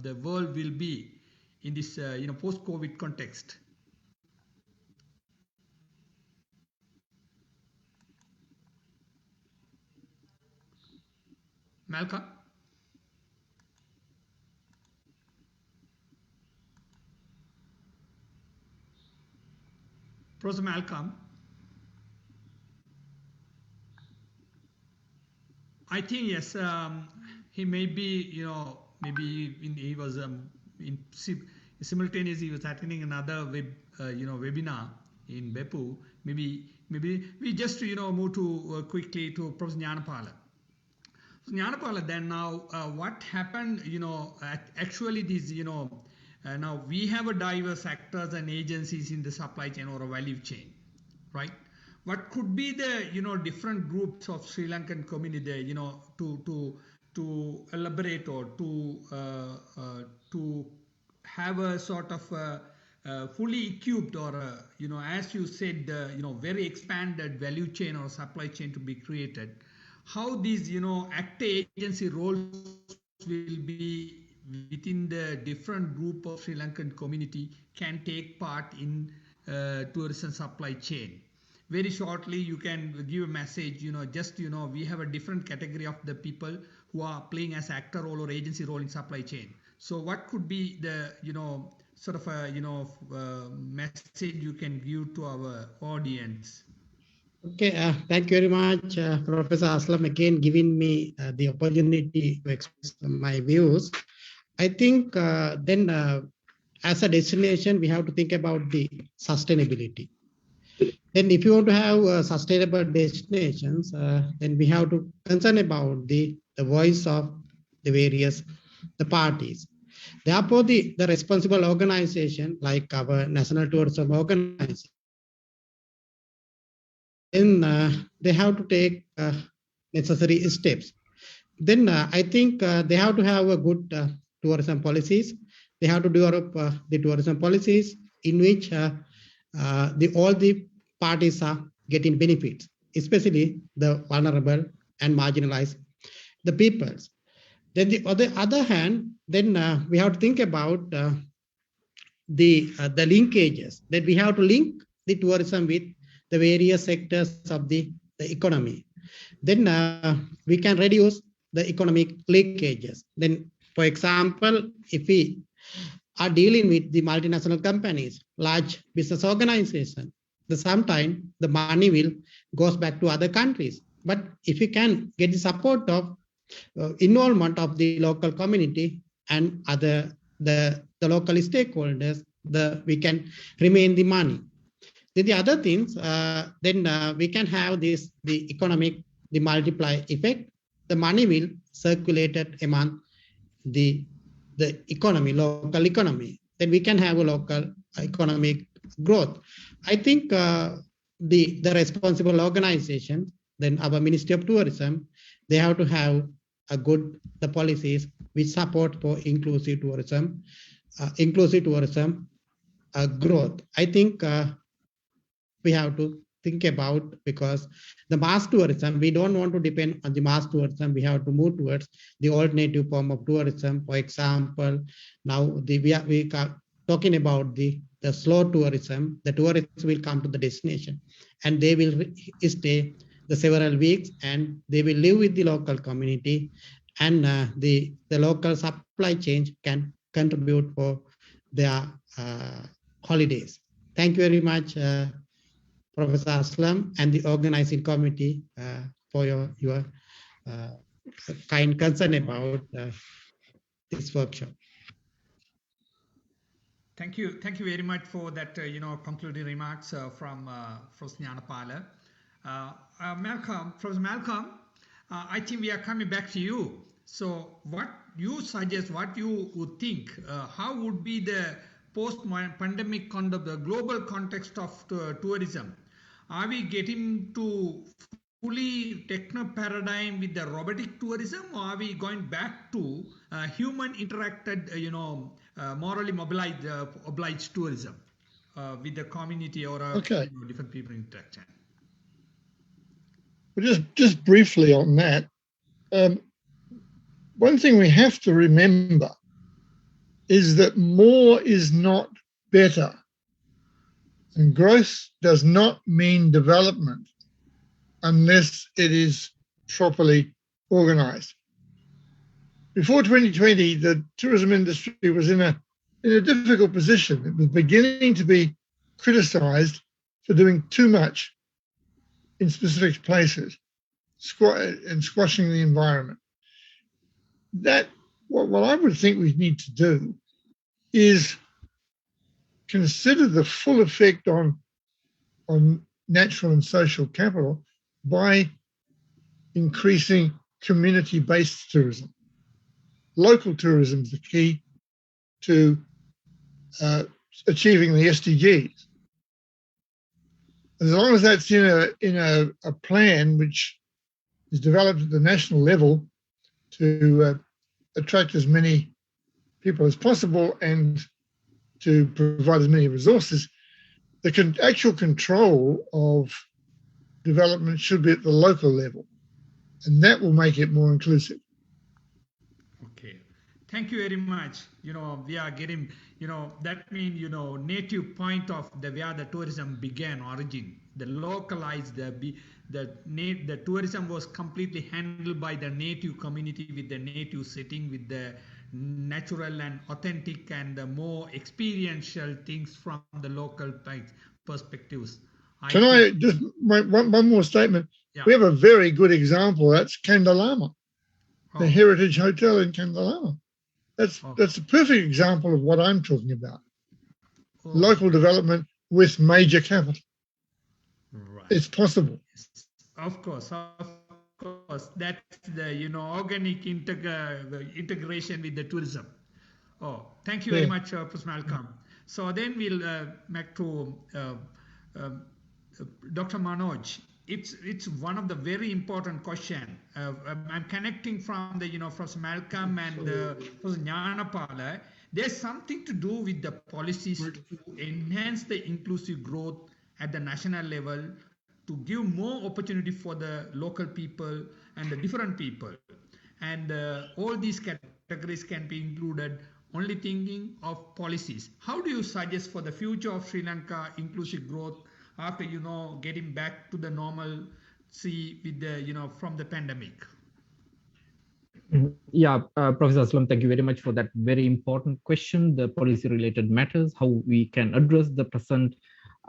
the world will be in this post COVID context? Malcolm? Professor Malcolm? I think yes, he may be, maybe he was simultaneously he was attending another webinar in Beppu. Maybe we just move to quickly to Professor Jnanapala. Jnanapala, then now what happened? Actually this now we have a diverse actors and agencies in the supply chain or a value chain, right? What could be the different groups of Sri Lankan community there, to elaborate or to have a sort of fully equipped or as you said very expanded value chain or supply chain to be created. How these actor agency roles will be within the different group of Sri Lankan community can take part in tourism supply chain. Very shortly, you can give a message, just, we have a different category of the people who are playing as actor role or agency role in supply chain. So what could be the, sort of a, message you can give to our audience? Okay, thank you very much, Professor Aslam, again giving me the opportunity to express my views. I think then as a destination, we have to think about the sustainability. Then if you want to have sustainable destinations, then we have to concern about the voice of the various parties. Therefore, the responsible organization like our National Tourism Organization, then they have to take necessary steps. Then I think they have to have a good tourism policies. They have to develop the tourism policies in which all the parties are getting benefits, especially the vulnerable and marginalized, the peoples. Then on the other hand, then we have to think about the linkages, that we have to link the tourism with the various sectors of the economy. Then we can reduce the economic leakages. Then, for example, if we are dealing with the multinational companies, large business organizations, sometimes the money will goes back to other countries. But if we can get the support of involvement of the local community and other the local stakeholders, we can remain the money. Then the other things, we can have the economic, the multiply effect. The money will circulated among the economy, local economy. Then we can have a local economic growth. I think the responsible organization, then our Ministry of Tourism, they have to have a good the policies which support for inclusive tourism, growth. I think we have to think about, because the mass tourism, we don't want to depend on the mass tourism. We have to move towards the alternative form of tourism. For example, now we are talking about the slow tourism. The tourists will come to the destination and they will stay the several weeks and they will live with the local community, and the local supply chain can contribute for their holidays. Thank you very much, Professor Aslam and the organizing committee for your kind concern about this workshop. Thank you very much for that. Concluding remarks from Professor Nyanapala. Malcolm, Professor Malcolm, I think we are coming back to you. So, what you suggest, what you would think, how would be the post-pandemic the global context of tourism? Are we getting to fully techno paradigm with the robotic tourism, or are we going back to human interacted, morally mobilized, obliged tourism with the community or different people interaction? Well, just briefly on that, one thing we have to remember is that more is not better. And growth does not mean development unless it is properly organized. Before 2020, the tourism industry was in a difficult position. It was beginning to be criticized for doing too much in specific places and squashing the environment. What I would think we need to do is consider the full effect on natural and social capital by increasing community-based tourism. Local tourism is the key to achieving the SDGs. As long as that's in a plan which is developed at the national level to attract as many people as possible and to provide as many resources, the actual control of development should be at the local level, and that will make it more inclusive. Okay, thank you very much. We are getting, that means, native point of where the tourism began, origin, the localized, the tourism was completely handled by the native community with the native setting, with the natural and authentic and the more experiential things from the local perspectives. Can I just make one more statement? Yeah. We have a very good example. That's Kandalama, the Heritage Hotel in Kandalama. That's a perfect example of what I'm talking about. Local development with major capital. Right. It's possible. Of course. That's the organic integration with the tourism. Thank you very much, Professor Malcolm. So then we'll back to Dr. Manoj. It's one of the very important question. I'm connecting from the Professor Malcolm and Professor Nyanapala. There's something to do with the policies to enhance the inclusive growth at the national level, to give more opportunity for the local people and the different people. And all these categories can be included, only thinking of policies. How do you suggest for the future of Sri Lanka inclusive growth after, getting back to the normalcy with the, from the pandemic? Yeah, Professor Aslam, thank you very much for that very important question. The policy-related matters, how we can address the present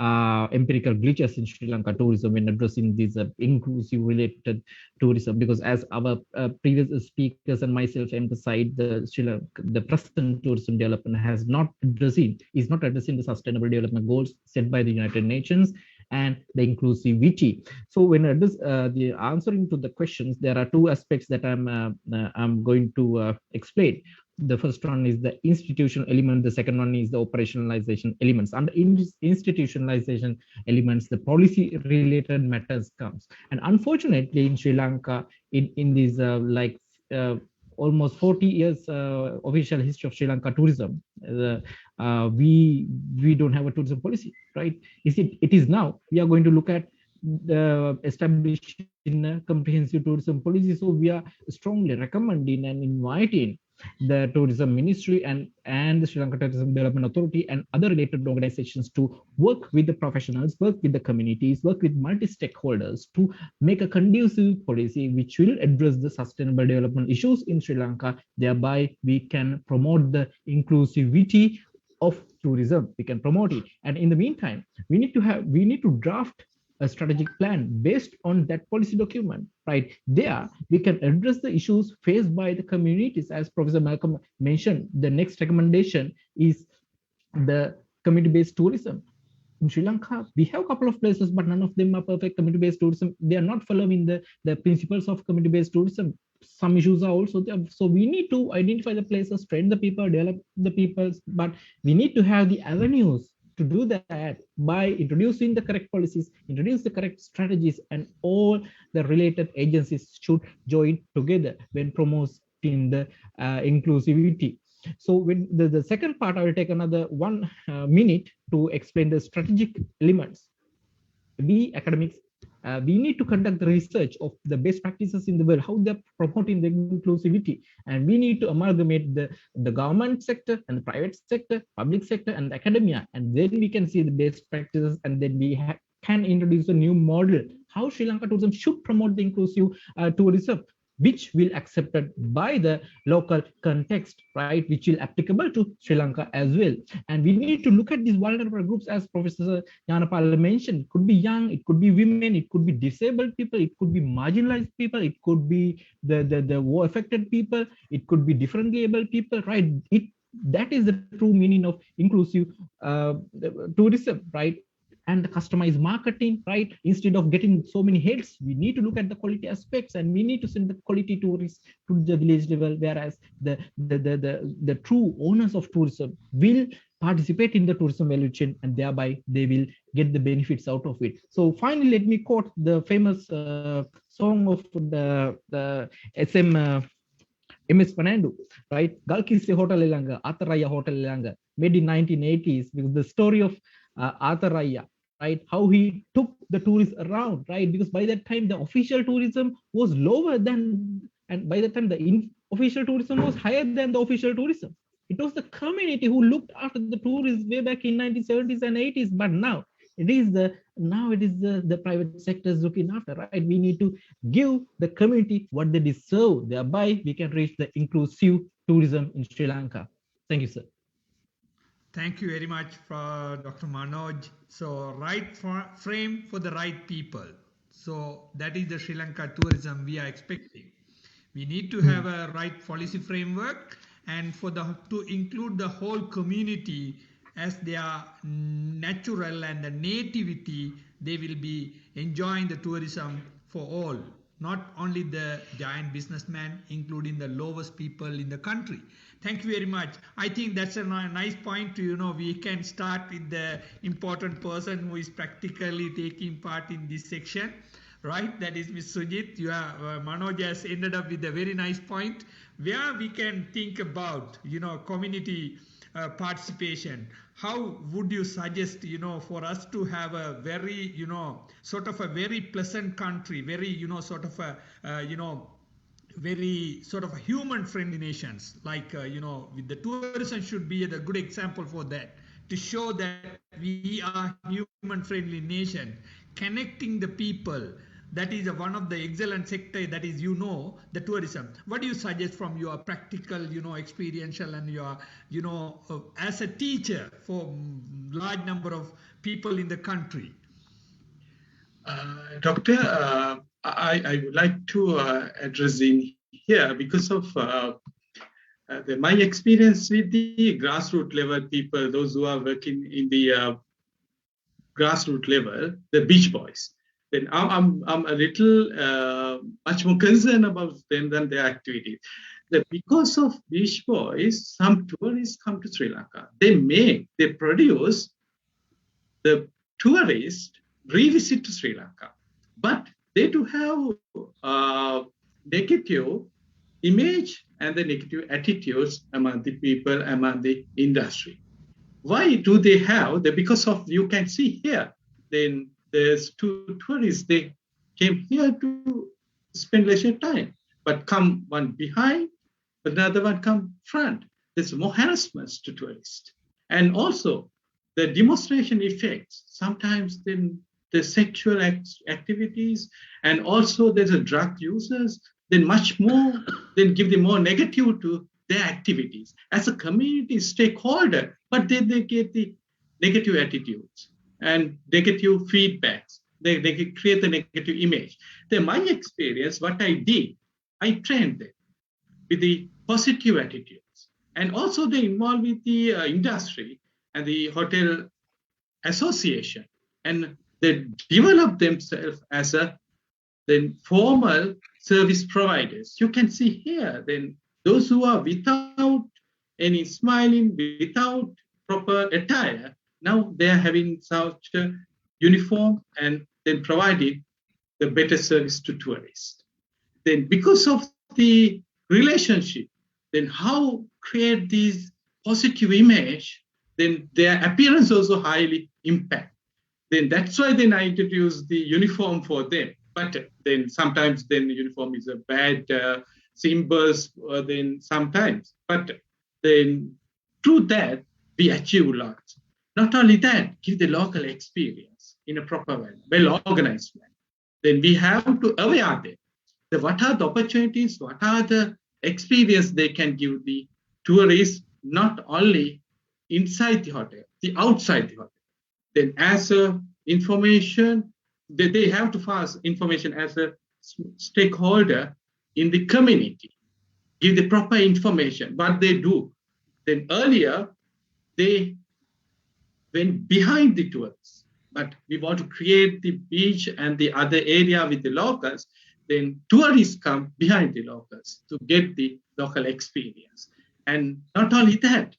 empirical glitches in Sri Lanka tourism when addressing these inclusive related tourism. Because as our previous speakers and myself emphasized, the present tourism development is not addressing the sustainable development goals set by the United Nations and the inclusivity. So when the answering to the questions, there are two aspects that I'm going to explain. The first one is the institutional element. The second one is the operationalization elements. Under institutionalization elements, the policy related matters comes. And unfortunately, in Sri Lanka, in these uh, almost 40 years official history of Sri Lanka tourism, we don't have a tourism policy, right? It is now we are going to look at the establishing a comprehensive tourism policy. So we are strongly recommending and inviting the tourism ministry and the Sri Lanka Tourism Development Authority and other related organizations to work with the professionals, work with the communities, work with multi-stakeholders to make a conducive policy which will address the sustainable development issues in Sri Lanka. Thereby we can promote the inclusivity of tourism. We can promote it, and in the meantime we need to draft a strategic plan based on that policy document, right? There we can address the issues faced by the communities. As Professor Malcolm mentioned, the next recommendation is the community-based tourism. In Sri Lanka, we have a couple of places, but none of them are perfect community-based tourism. They are not following the principles of community-based tourism. Some issues are also there. So we need to identify the places, train the people, develop the people, but we need to have the avenues to do that by introducing the correct policies, introduce the correct strategies, and all the related agencies should join together when promoting the inclusivity. So when the second part, I will take another 1 minute to explain the strategic elements. We academics, we need to conduct the research of the best practices in the world, how they're promoting the inclusivity, and we need to amalgamate the government sector and the private sector, public sector, and the academia, and then we can see the best practices, and then we can introduce a new model how Sri Lanka tourism should promote the inclusive tourism, which will accepted by the local context, right, which will applicable to Sri Lanka as well. And we need to look at these vulnerable groups, as Professor Yanapala mentioned. It could be young, it could be women, it could be disabled people, it could be marginalized people, it could be the war affected people, it could be differently able people, right? That is the true meaning of inclusive tourism, right? And the customized marketing, right? Instead of getting so many heads, we need to look at the quality aspects, and we need to send the quality tourists to the village level, whereas the true owners of tourism will participate in the tourism value chain, and thereby they will get the benefits out of it. So finally, let me quote the famous song of the SM MS Panandu, right? Galkisse Hotel Elanga, Atharaya Hotel Elanga, made in 1980s, with the story of Atharaya, right? How he took the tourists around, right? Because by that time the official tourism was lower than, and by the time the official tourism was higher than the official tourism. It was the community who looked after the tourists way back in 1970s and 80s, but now it is the private sectors looking after, right? We need to give the community what they deserve. Thereby we can reach the inclusive tourism in Sri Lanka. Thank you, sir. Thank you very much for Dr. Manoj. So, right frame for the right people. So, that is the Sri Lanka tourism we are expecting. We need to have a right policy framework, and to include the whole community as their natural and the nativity, they will be enjoying the tourism for all, not only the giant businessmen, including the lowest people in the country. Thank you very much. I think that's a nice point to, we can start with the important person who is practically taking part in this section, right? That is Ms. Sujit. Manoj has ended up with a very nice point where we can think about, community participation. How would you suggest, for us to have a very, sort of a very pleasant country, very, sort of a, very sort of human friendly nations, like with the tourism should be a good example for that, to show that we are human friendly nation, connecting the people that is one of the excellent sector, that is, the tourism. What do you suggest from your practical, experiential, and your, as a teacher for large number of people in the country? Doctor, I would like to address in here because of my experience with the grassroots level people, those who are working in the grassroots level, the beach boys. Then I'm a little much more concerned about them than their activities. Because of beach boys, some tourists come to Sri Lanka. They produce the tourists revisit to Sri Lanka, but they do have negative image and the negative attitudes among the people, among the industry. Why do they have that? Because of, you can see here, then there's two tourists, they came here to spend leisure time, but come one behind, another one come front. There's more harassment to tourists. And also the demonstration effects, sometimes then the sexual activities, and also there's a drug users, then much more, then give them more negative to their activities as a community stakeholder, but then they get the negative attitudes and negative feedbacks. They create the negative image. Then my experience, what I did, I trained them with the positive attitudes, and also they involved with the industry and the hotel association, and they develop themselves as a then formal service providers. You can see here, then those who are without any smiling, without proper attire, now they are having such a uniform and then providing the better service to tourists. Then because of the relationship, then how create these positive image, then their appearance also highly impact. Then that's why then I introduced the uniform for them. But then sometimes then the uniform is a bad symbols then sometimes. But then through that, we achieve a lot. Not only that, give the local experience in a proper way, well-organized way. Then we have to aware them. What are the opportunities, what are the experience they can give the tourists, not only inside the hotel, the outside the hotel. Then as a information, they have to pass information as a stakeholder in the community, give the proper information, what they do. Then earlier, they went behind the tourists, but we want to create the beach and the other area with the locals, then tourists come behind the locals to get the local experience. And not only that,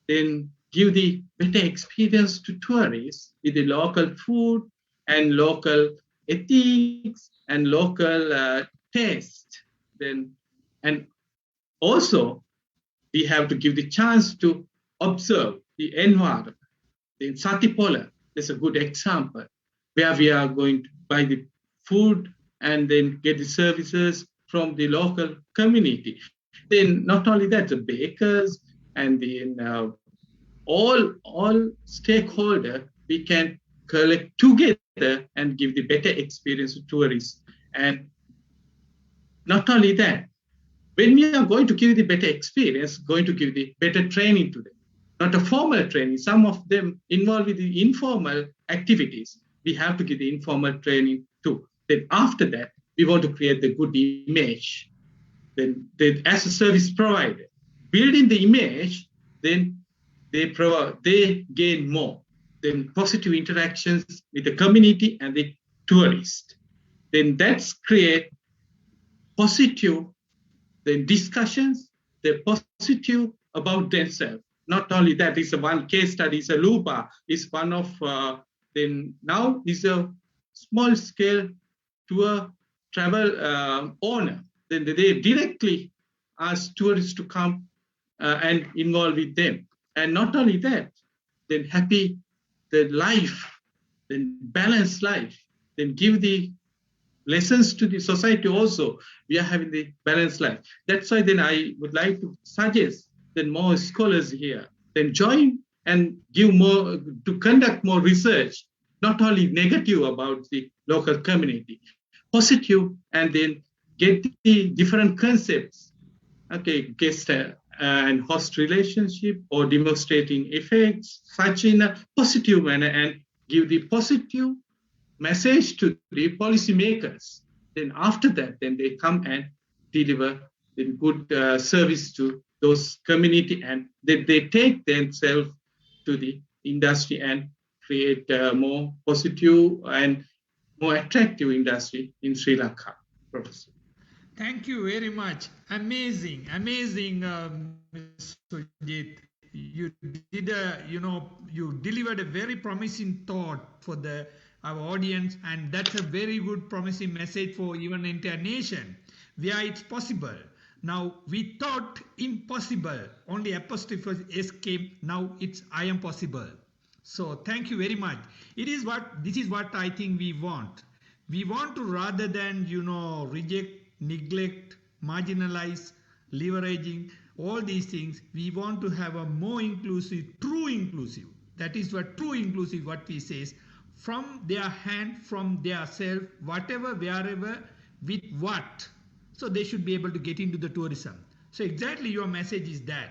then give the better experience to tourists with the local food and local ethics and local taste. Then, and also we have to give the chance to observe the environment. In Satipola, there's a good example where we are going to buy the food and then get the services from the local community. Then not only that, the bakers and the all stakeholders, we can collect together and give the better experience to tourists. And not only that, when we are going to give the better experience, going to give the better training to them, not a formal training. Some of them involved with the informal activities. We have to give the informal training too. Then after that, we want to create the good image. Then as a service provider, building the image, then they gain more. Then positive interactions with the community and the tourist. Then that's create positive then discussions, they're positive about themselves. Not only that, it's a one case study, it's a Lupa, is one of, then now is a small scale tour travel owner. Then they directly ask tourists to come and involve with them. And not only that, then happy the life, then balanced life, then give the lessons to the society also. We are having the balanced life. That's why then I would like to suggest then more scholars here, then join and give more, to conduct more research, not only negative about the local community, positive and then get the different concepts. Okay, guest and host relationship or demonstrating effects, such in a positive manner, and give the positive message to the policymakers. Then after that, then they come and deliver the good service to those community, and then they take themselves to the industry and create a more positive and more attractive industry in Sri Lanka, Professor. Thank you very much. Amazing, amazing, Mr. Sujit. You did you delivered a very promising thought for our audience, and that's a very good promising message for even entire nation, where it's possible. Now we thought impossible, only apostrophe S came. Now it's I am possible. So thank you very much. This is what I think we want. We want to, rather than reject, neglect, marginalize, leveraging all these things, we want to have a more inclusive, true inclusive. That is what true inclusive, what we say is from their hand, from their self, whatever, wherever, with what. So they should be able to get into the tourism. So exactly your message is that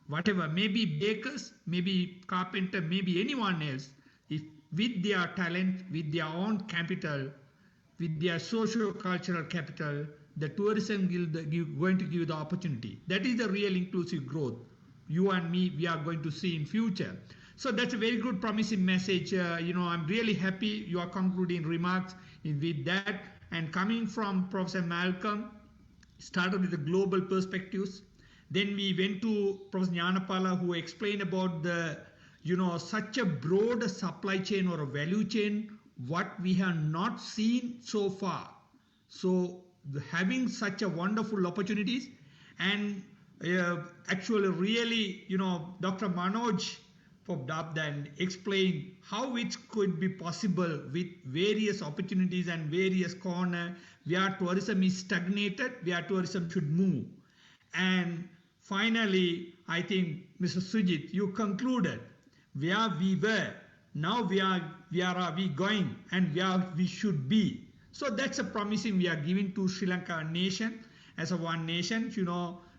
whatever, maybe bakers, maybe carpenter, maybe anyone else, if with their talent, with their own capital, with their socio-cultural capital, the tourism going to give the opportunity. That is the real inclusive growth. You and me, we are going to see in future. So that's a very good promising message. I'm really happy you are concluding remarks with that. And coming from Professor Malcolm, started with the global perspectives. Then we went to Professor Jnanapala, who explained about the, such a broad supply chain or a value chain, what we have not seen so far. So having such a wonderful opportunities, and actually really, Dr. Manoj popped up and explained how it could be possible with various opportunities and various corners where tourism is stagnated, where tourism should move. And finally, I think, Mr. Sujit, you concluded where we were, now where are we going, and where we should be. So that's a promising we are giving to Sri Lanka nation as a one nation,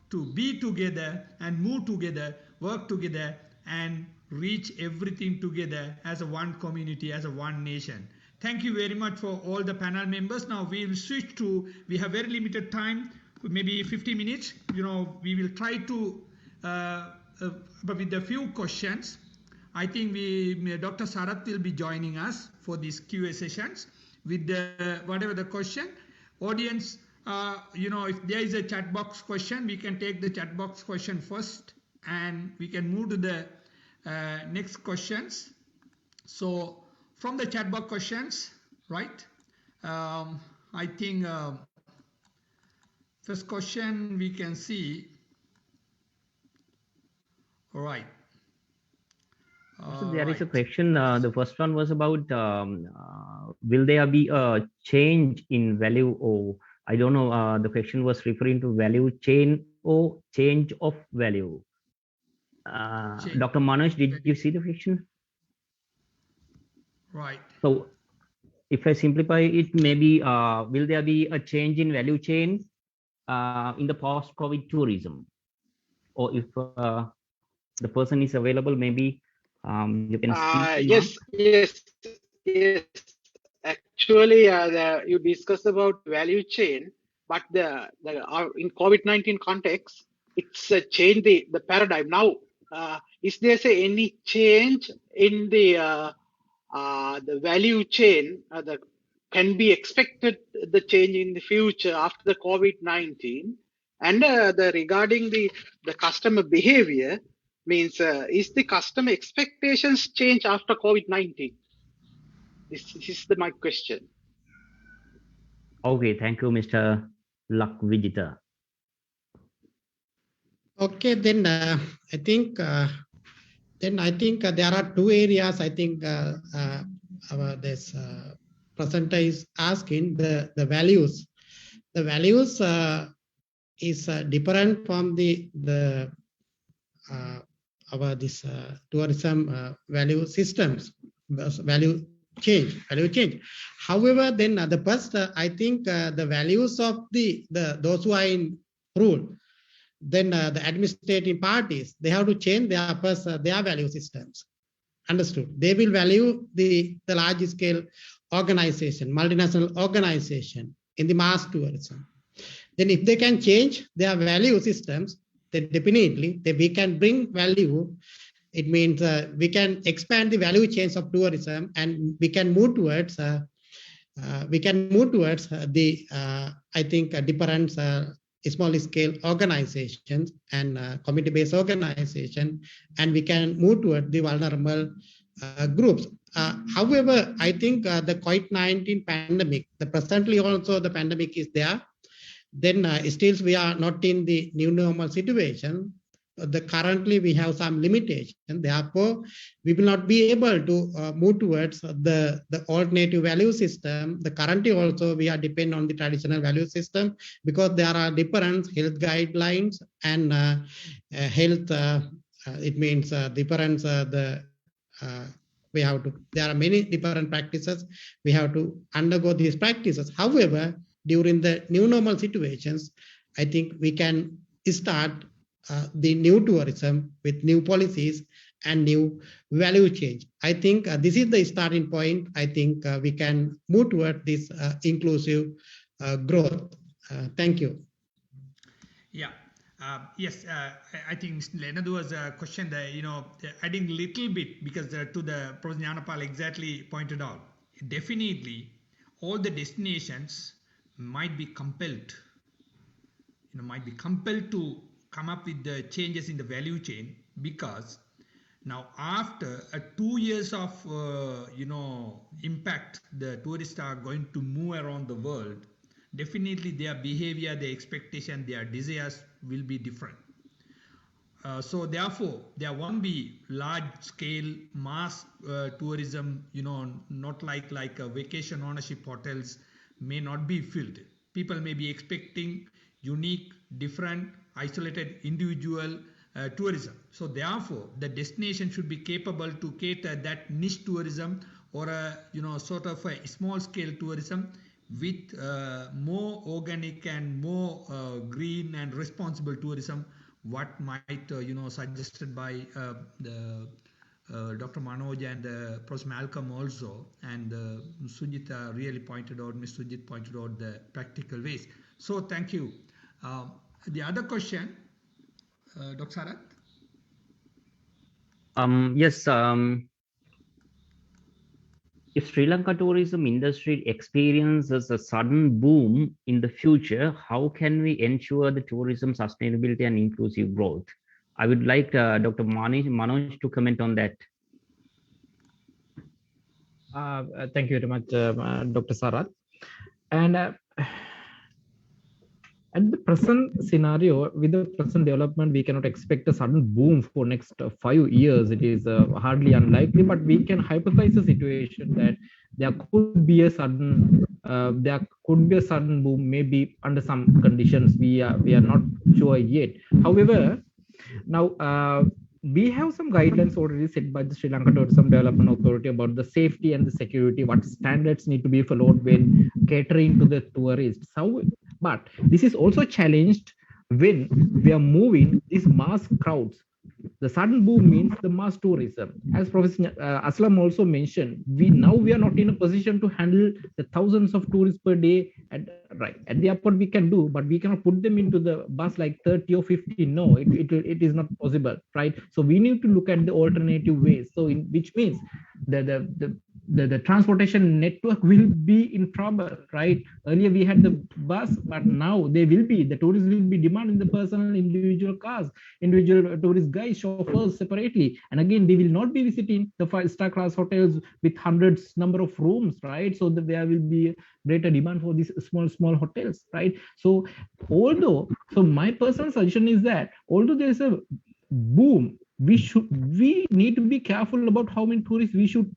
to be together and move together, work together, and reach everything together as a one community, as a one nation. Thank you very much for all the panel members. Now we will switch to, we have very limited time, maybe 50 minutes. We will try to, but with a few questions. I think Dr. Sarath will be joining us for these QA sessions with whatever the question. Audience, if there is a chat box question, we can take the chat box question first, and we can move to the next questions. So from the chat box questions, right? I think first question we can see. All right. So there is a question. The first one was about will there be a change in value, or I don't know. The question was referring to value chain or change of value. Dr. Manoj, did you see the question? Right. So if I simplify it, maybe will there be a change in value chain in the post-COVID tourism, or if the person is available, maybe you can speak. Yes. Actually, you discuss about value chain, but in COVID-19 context, it's changed the paradigm. Now, is there any change in the value chain that can be expected, the change in the future after the COVID-19? And regarding the customer behavior, means is the customer expectations change after COVID-19? This is my question. Okay, thank you, Mr. Luck Vijita. Okay, then I think there are two areas. I think this presenter is asking the values. The values is different from our tourism value systems, value change. However, then the first, I think the values of the those who are in rule, then the administrative parties, they have to change their first their value systems. Understood? They will value the large scale organization, multinational organization in the mass tourism. Then if they can change their value systems, then definitely we can bring value. It means we can expand the value chains of tourism, and we can move towards the I think different small scale organizations and community based organization, and we can move toward the vulnerable groups. However, I think the COVID-19 pandemic, the presently also the pandemic is there, then still we are not in the new normal situation. Currently we have some limitation. Therefore, we will not be able to move towards the alternative value system. The currently also we are depend on the traditional value system, because there are different health guidelines and health. It means different we have to. There are many different practices. We have to undergo these practices. However, during the new normal situations, I think we can start the new tourism with new policies and new value change. I think this is the starting point. I think we can move toward this inclusive growth. Thank you. Yeah. Yes, I think Mr. Leonard was a question that, adding a little bit, because to the Professor Nyanapal exactly pointed out, definitely all the destinations might be compelled to come up with the changes in the value chain, because now after 2 years of impact, the tourists are going to move around the world. Definitely their behavior, their expectation, their desires will be different. So therefore there won't be large scale mass tourism, not like vacation ownership hotels may not be filled. People may be expecting unique, different, isolated, individual tourism. So therefore the destination should be capable to cater that niche tourism, or a sort of a small scale tourism with more organic and more green and responsible tourism, what might suggested by the Dr. Manoj and Professor Malcolm also, and Sujit really pointed out, Ms. Sujit pointed out the practical ways. So thank you. The other question, Dr. Sarath? Yes. If Sri Lanka tourism industry experiences a sudden boom in the future, how can we ensure the tourism sustainability and inclusive growth? I would like Dr. Manoj to comment on that. Thank you very much, Dr. Sarath. And at the present scenario, with the present development, we cannot expect a sudden boom for next 5 years. It is hardly unlikely, but we can hypothesize a situation that there could be a sudden boom, maybe under some conditions. We are not sure yet. However, now we have some guidelines already set by the Sri Lanka Tourism Development Authority about the safety and the security, what standards need to be followed when catering to the tourists. But this is also challenged when we are moving these mass crowds. The sudden boom means the mass tourism. As Professor Aslam also mentioned, we are not in a position to handle the thousands of tourists per day. At the airport we can do, but we cannot put them into the bus like 30 or 50. No, it is not possible, right? So we need to look at the alternative ways. So which means the transportation network will be in trouble, right? Earlier we had the bus, but now the tourists will be demanding the personal individual cars, individual tourist guides, chauffeurs separately. And again, they will not be visiting the 5-star class hotels with hundreds number of rooms, right? So there will be greater demand for these small hotels, right? So my personal suggestion is that although there is a boom, we need to be careful about how many tourists we should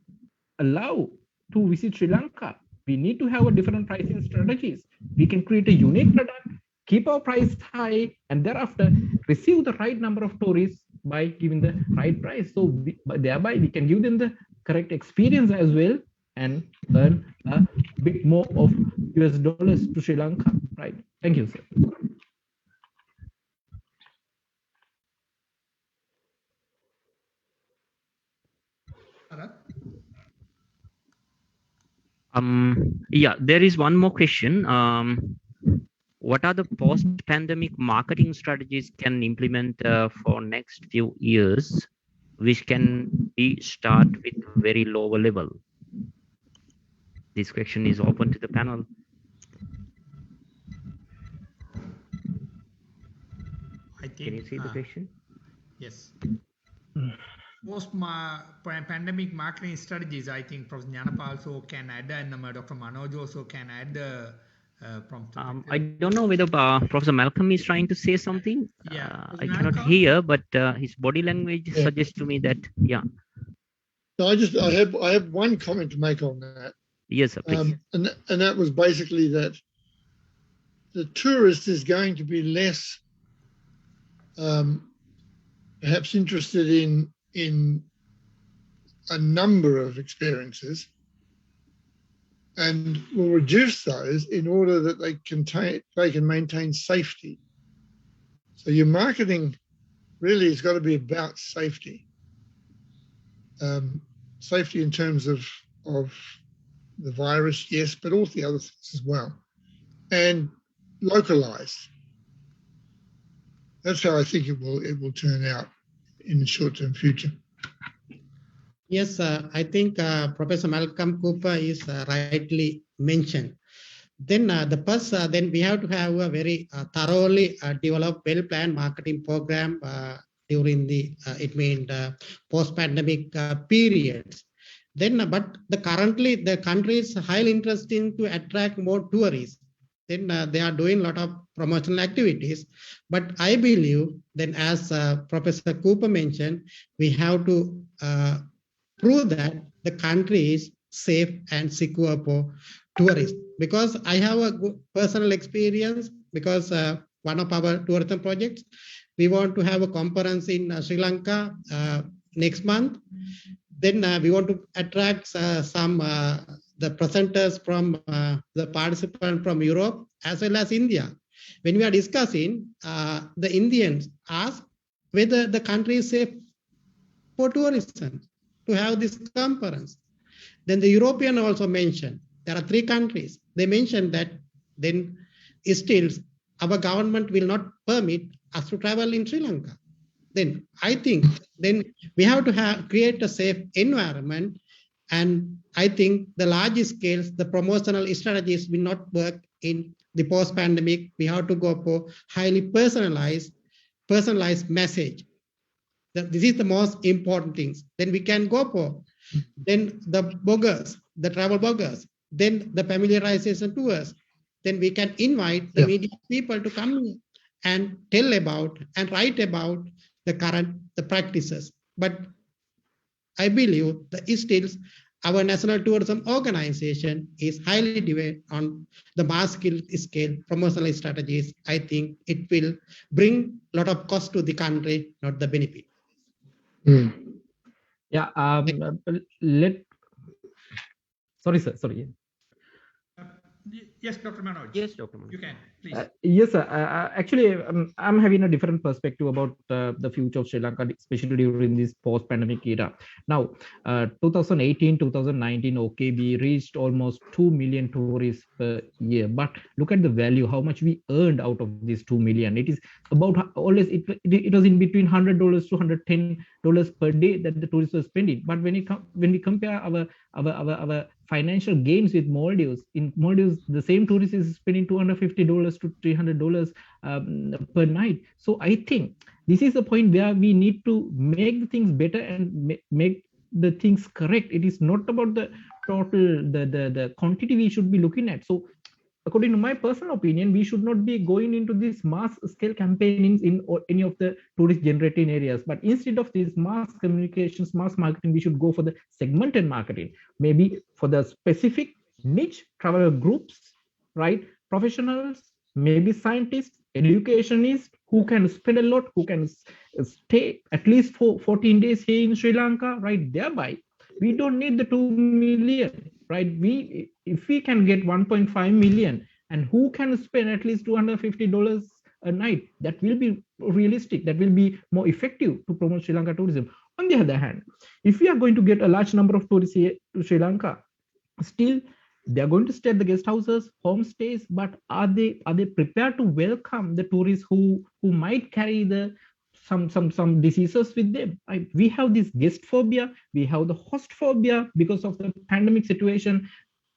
allow to visit Sri Lanka. We need to have a different pricing strategies. We can create a unique product, keep our price high, and thereafter receive the right number of tourists by giving the right price. So thereby we can give them the correct experience as well, and earn a bit more of US dollars to Sri Lanka, right? Thank you, sir. Yeah, there is one more question. What are the post-pandemic marketing strategies can implement for next few years, which can be start with very lower level? This question is open to the panel. I Can you think, see the question? yes. Post-pandemic marketing strategies, I think Professor Nyanapa also can add, and Dr. Manoj also can add from I don't know whether Professor Malcolm is trying to say something. I cannot hear, but his body language suggests to me that, yeah. No, I have one comment to make on that. Yes, sir, please. And that was basically that the tourist is going to be less perhaps interested in a number of experiences and will reduce those in order that they can maintain safety. So your marketing really has got to be about safety. Safety in terms of the virus, yes, but all the other things as well. And localized. That's how I think it will turn out in the short-term future. Yes, I think Professor Malcolm Cooper is rightly mentioned. Then then we have to have a very thoroughly developed, well-planned marketing program during the post-pandemic periods. Then, but currently the country is highly interested to attract more tourists. Then they are doing a lot of promotional activities. But I believe then, as Professor Cooper mentioned, we have to prove that the country is safe and secure for tourists. Because I have a good personal experience, because one of our tourism projects, we want to have a conference in Sri Lanka next month. Then we want to attract some the presenters from the participants from Europe as well as India. When we are discussing, the Indians ask whether the country is safe for tourism to have this conference. Then the European also mentioned, there are 3 countries. They mentioned that then still our government will not permit us to travel in Sri Lanka. Then I think then we have to create a safe environment. And I think the large scales, the promotional strategies will not work in the post-pandemic. We have to go for highly personalized message. This is the most important things. Then we can go for then the bloggers, the travel bloggers, then the familiarization tours. Then we can invite the media people to come and tell about and write about the practices. But I believe still our National Tourism Organization is highly divided on the mass scale promotional strategies. I think it will bring a lot of cost to the country, not the benefit. Yeah. Sorry. Yes, Dr. Manoj. Yes, Dr. Manoj. You can, please. Yes, sir. Actually, I'm having a different perspective about the future of Sri Lanka, especially during this post-pandemic era. Now, 2018, 2019, okay, we reached almost 2 million tourists per year. But look at the value, how much we earned out of these 2 million. It is about always, it was in between $100 to $110 per day that the tourists were spending. But when we compare our financial gains with Maldives, in Maldives, the same tourist is spending $250 to $300 per night. So I think this is the point where we need to make the things better and make the things correct. It is not about the total, the quantity we should be looking at. So according to my personal opinion, we should not be going into this mass scale campaigns in any of the tourist generating areas, but instead of these mass communications, mass marketing, we should go for the segmented marketing, maybe for the specific niche travel groups, right? Professionals, maybe scientists, educationists who can spend a lot, who can stay at least for 14 days here in Sri Lanka, right? Thereby, we don't need the 2 million. right? If we can get 1.5 million, and who can spend at least $250 a night, that will be realistic, that will be more effective to promote Sri Lanka tourism. On the other hand, if we are going to get a large number of tourists here to Sri Lanka, still they are going to stay at the guest houses, homestays, but are they prepared to welcome the tourists who might carry the some diseases with them? We have this guest phobia, we have the host phobia because of the pandemic situation.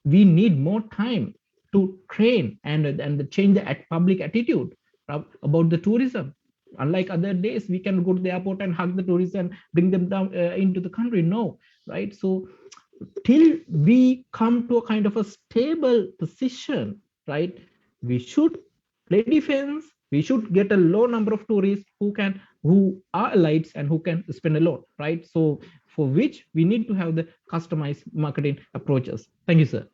We need more time to train and change the public attitude about the tourism. Unlike other days, we can go to the airport and hug the tourists and bring them down into the country. No, right? So till we come to a kind of a stable position, right, we should play defense. We should get a low number of tourists who are elites and who can spend a lot, right? So for which we need to have the customized marketing approaches. Thank you, sir.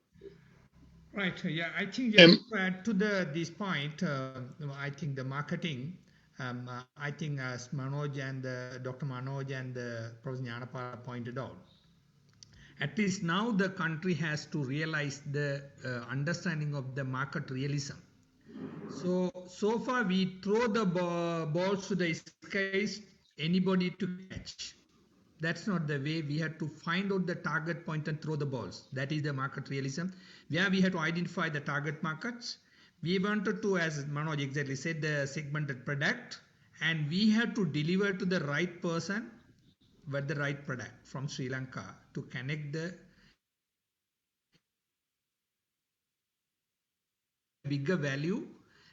Right. Yeah, I think to add to this point, I think the marketing. I think as Manoj and Dr. Manoj and Professor Jnanapala pointed out, at least now the country has to realize the understanding of the market realism. So far we throw the balls to the skies, anybody to catch. That's not the way. We have to find out the target point and throw the balls. That is the market realism. Where we have to identify the target markets. We wanted to, as Manoj exactly said, the segmented product, and we have to deliver to the right person with the right product from Sri Lanka to connect the bigger value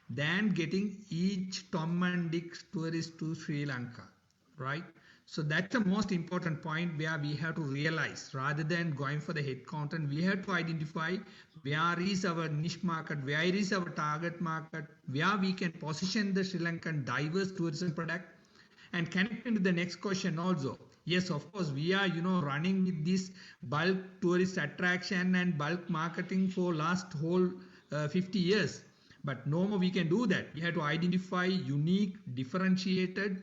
than getting each Tom and Dick tourist to Sri Lanka, right? So that's the most important point where we have to realize, rather than going for the head count, and we have to identify where is our niche market, where is our target market, where we can position the Sri Lankan diverse tourism product. And connecting to the next question also, yes, of course, we are, running with this bulk tourist attraction and bulk marketing for last whole 50 years. But no more we can do that. We have to identify unique, differentiated,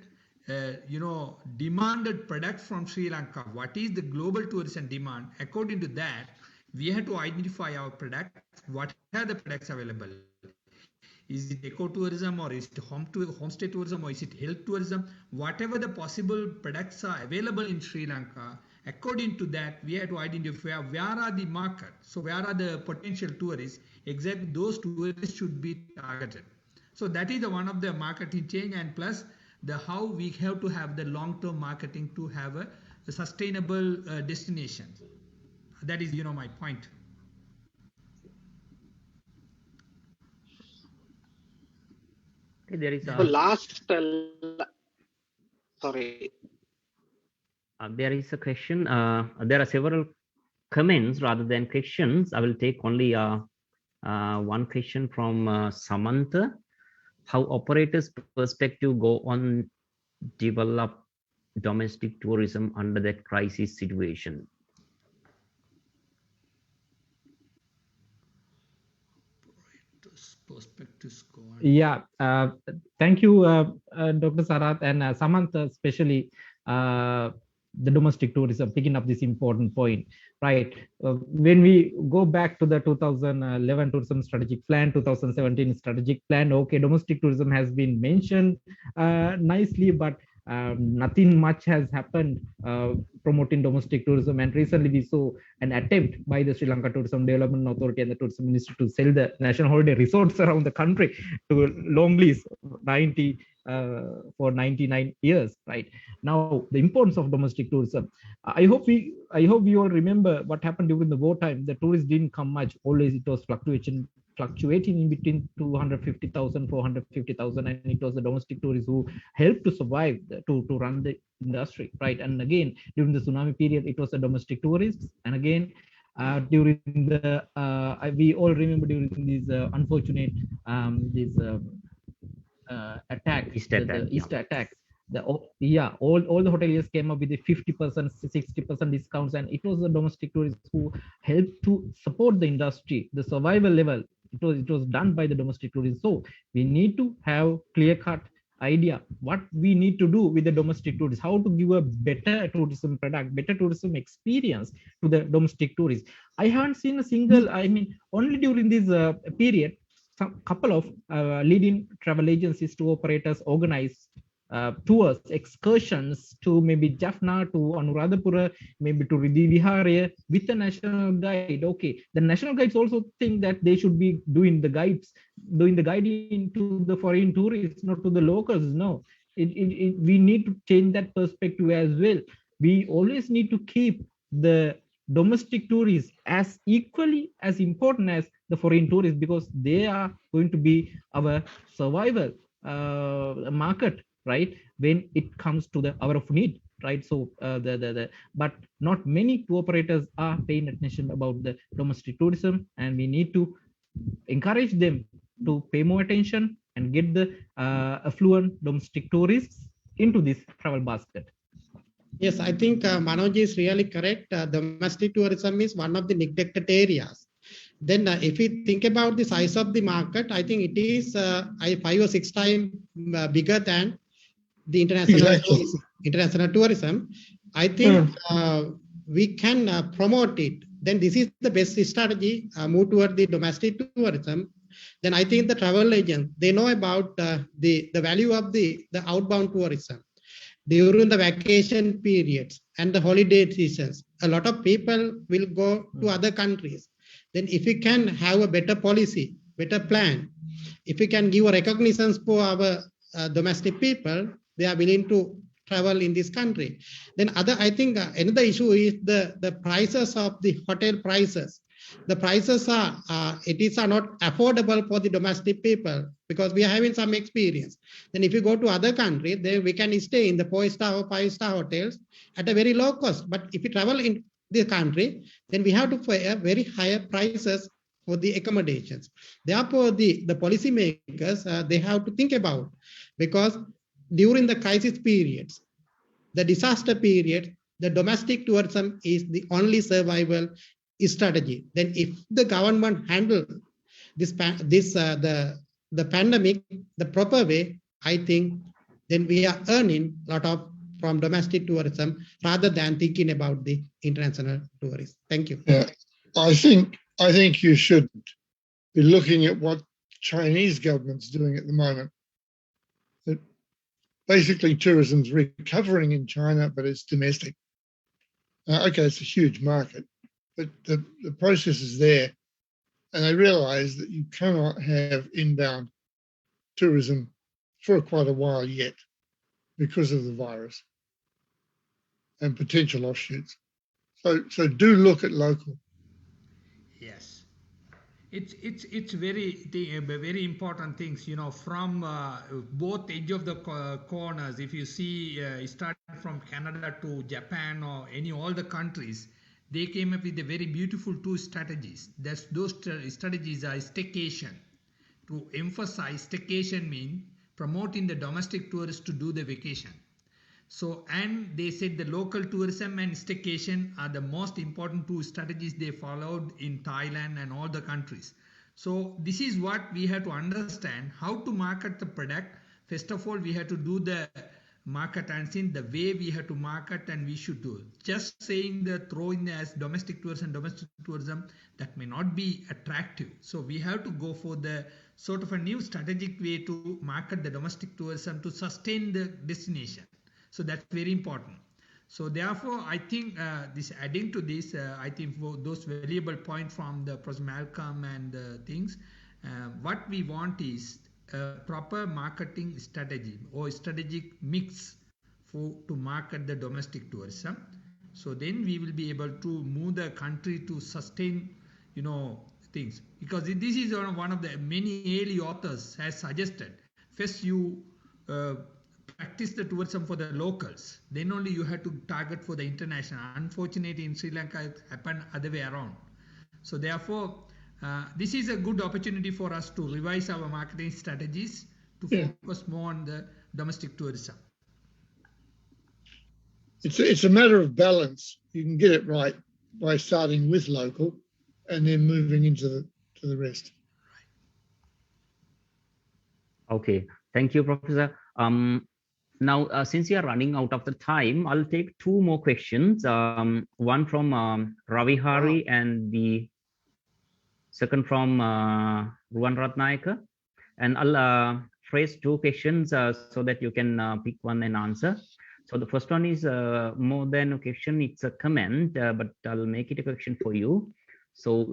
demanded product from Sri Lanka. What is the global tourism demand? According to that, we have to identify our product. What are the products available? Is it ecotourism, or is it homestay tourism, or is it health tourism? Whatever the possible products are available in Sri Lanka, according to that, we have to identify where are the markets. So where are the potential tourists? Exactly those tourists should be targeted. So that is one of the marketing change, and plus the how we have to have the long-term marketing to have a sustainable destination. That is, my point. Okay, there is So last, sorry. There is a question. There are several comments rather than questions. I will take only one question from Samantha. How operators' perspective go on develop domestic tourism under that crisis situation? Yeah, thank you, Dr. Sarath and Samantha, especially the domestic tourism, picking up this important point, right? When we go back to the 2011 tourism strategic plan, 2017 strategic plan, okay, domestic tourism has been mentioned nicely, but nothing much has happened promoting domestic tourism. And recently we saw an attempt by the Sri Lanka Tourism Development Authority and the Tourism Ministry to sell the national holiday resorts around the country to long lease 90 for 99 years. Right now, the importance of domestic tourism. I hope we all remember what happened during the wartime. The tourists didn't come much. Always it was fluctuating in between 250,000, 450,000, and it was the domestic tourists who helped to survive to run the industry, right? And again, during the tsunami period, it was the domestic tourists, and again during the we all remember during these unfortunate attack, the Easter attack. All the hoteliers came up with the 50%, 60% discounts, and it was the domestic tourists who helped to support the industry, the survival level. It was done by the domestic tourists. So we need to have clear cut idea what we need to do with the domestic tourists, how to give a better tourism product, better tourism experience to the domestic tourists. I haven't seen a single, I mean, only during this period, some couple of leading travel agencies to operators organize tours, excursions to maybe Jaffna, to Anuradhapura, maybe to Riddhi Vihara with a national guide. Okay, the national guides also think that they should be doing the guiding to the foreign tourists, not to the locals. No, we need to change that perspective as well. We always need to keep the domestic tourists as equally as important as the foreign tourists, because they are going to be our survival market, right, when it comes to the hour of need, right? So but not many tour operators are paying attention about the domestic tourism, and we need to encourage them to pay more attention and get the affluent domestic tourists into this travel basket. Yes, I think Manoj is really correct. Domestic tourism is one of the neglected areas. Then if we think about the size of the market, I think it is 5 or 6 times bigger than the international tourism. I think we can promote it. Then this is the best strategy, move toward the domestic tourism. Then I think the travel agents, they know about the value of the outbound tourism. During the vacation periods and the holiday seasons, a lot of people will go to other countries. Then if we can have a better policy, better plan, if we can give a recognition for our domestic people, they are willing to travel in this country. Then I think another issue is the prices of the hotel prices. The prices are not affordable for the domestic people, because we are having some experience. Then if you go to other countries, then we can stay in the 4-star or 5-star hotels at a very low cost. But if we travel in the country, then we have to pay a very higher prices for the accommodations. Therefore, the policymakers, they have to think about, because during the crisis periods, the disaster period, the domestic tourism is the only survival strategy. Then if the government handle the pandemic the proper way, I think then we are earning a lot of from domestic tourism rather than thinking about the international tourists. Thank you. Yeah, I think you should be looking at what Chinese government's doing at the moment. That basically tourism's recovering in China, but it's domestic. Okay, it's a huge market, but the process is there, and they realize that you cannot have inbound tourism for quite a while yet because of the virus and potential offshoots. So do look at local. Yes. It's very important things, you know, from both edge of the corners. If you see, start from Canada to Japan or all the countries, they came up with a very beautiful 2 strategies. Those strategies are staycation. To emphasize, staycation means promoting the domestic tourists to do the vacation. So, and they said the local tourism and staycation are the most important 2 strategies they followed in Thailand and all the countries. So this is what we have to understand, how to market the product. First of all, we have to do the market and see the way we have to market, and we should do. Just saying the throw in as domestic tourism, that may not be attractive. So we have to go for the sort of a new strategic way to market the domestic tourism to sustain the destination. So that's very important. So therefore, I think this adding to this, I think for those valuable points from the Professor Malcolm and things, what we want is a proper marketing strategy or strategic mix to market the domestic tourism. So then we will be able to move the country to sustain, you know, things. Because this is one of the many early authors has suggested. First you practice the tourism for the locals, then only you have to target for the international. Unfortunately, in Sri Lanka it happened other way around. So therefore, this is a good opportunity for us to revise our marketing strategies to focus more on the domestic tourism. It's a matter of balance. You can get it right by starting with local and then moving into the rest. Okay, thank you, Professor. Now, since we are running out of the time, I'll take two more questions. One from Ravi Hari and the second from Ruan Ratnayaka. And I'll phrase two questions so that you can pick one and answer. So the first one is more than a question, it's a comment, but I'll make it a question for you. So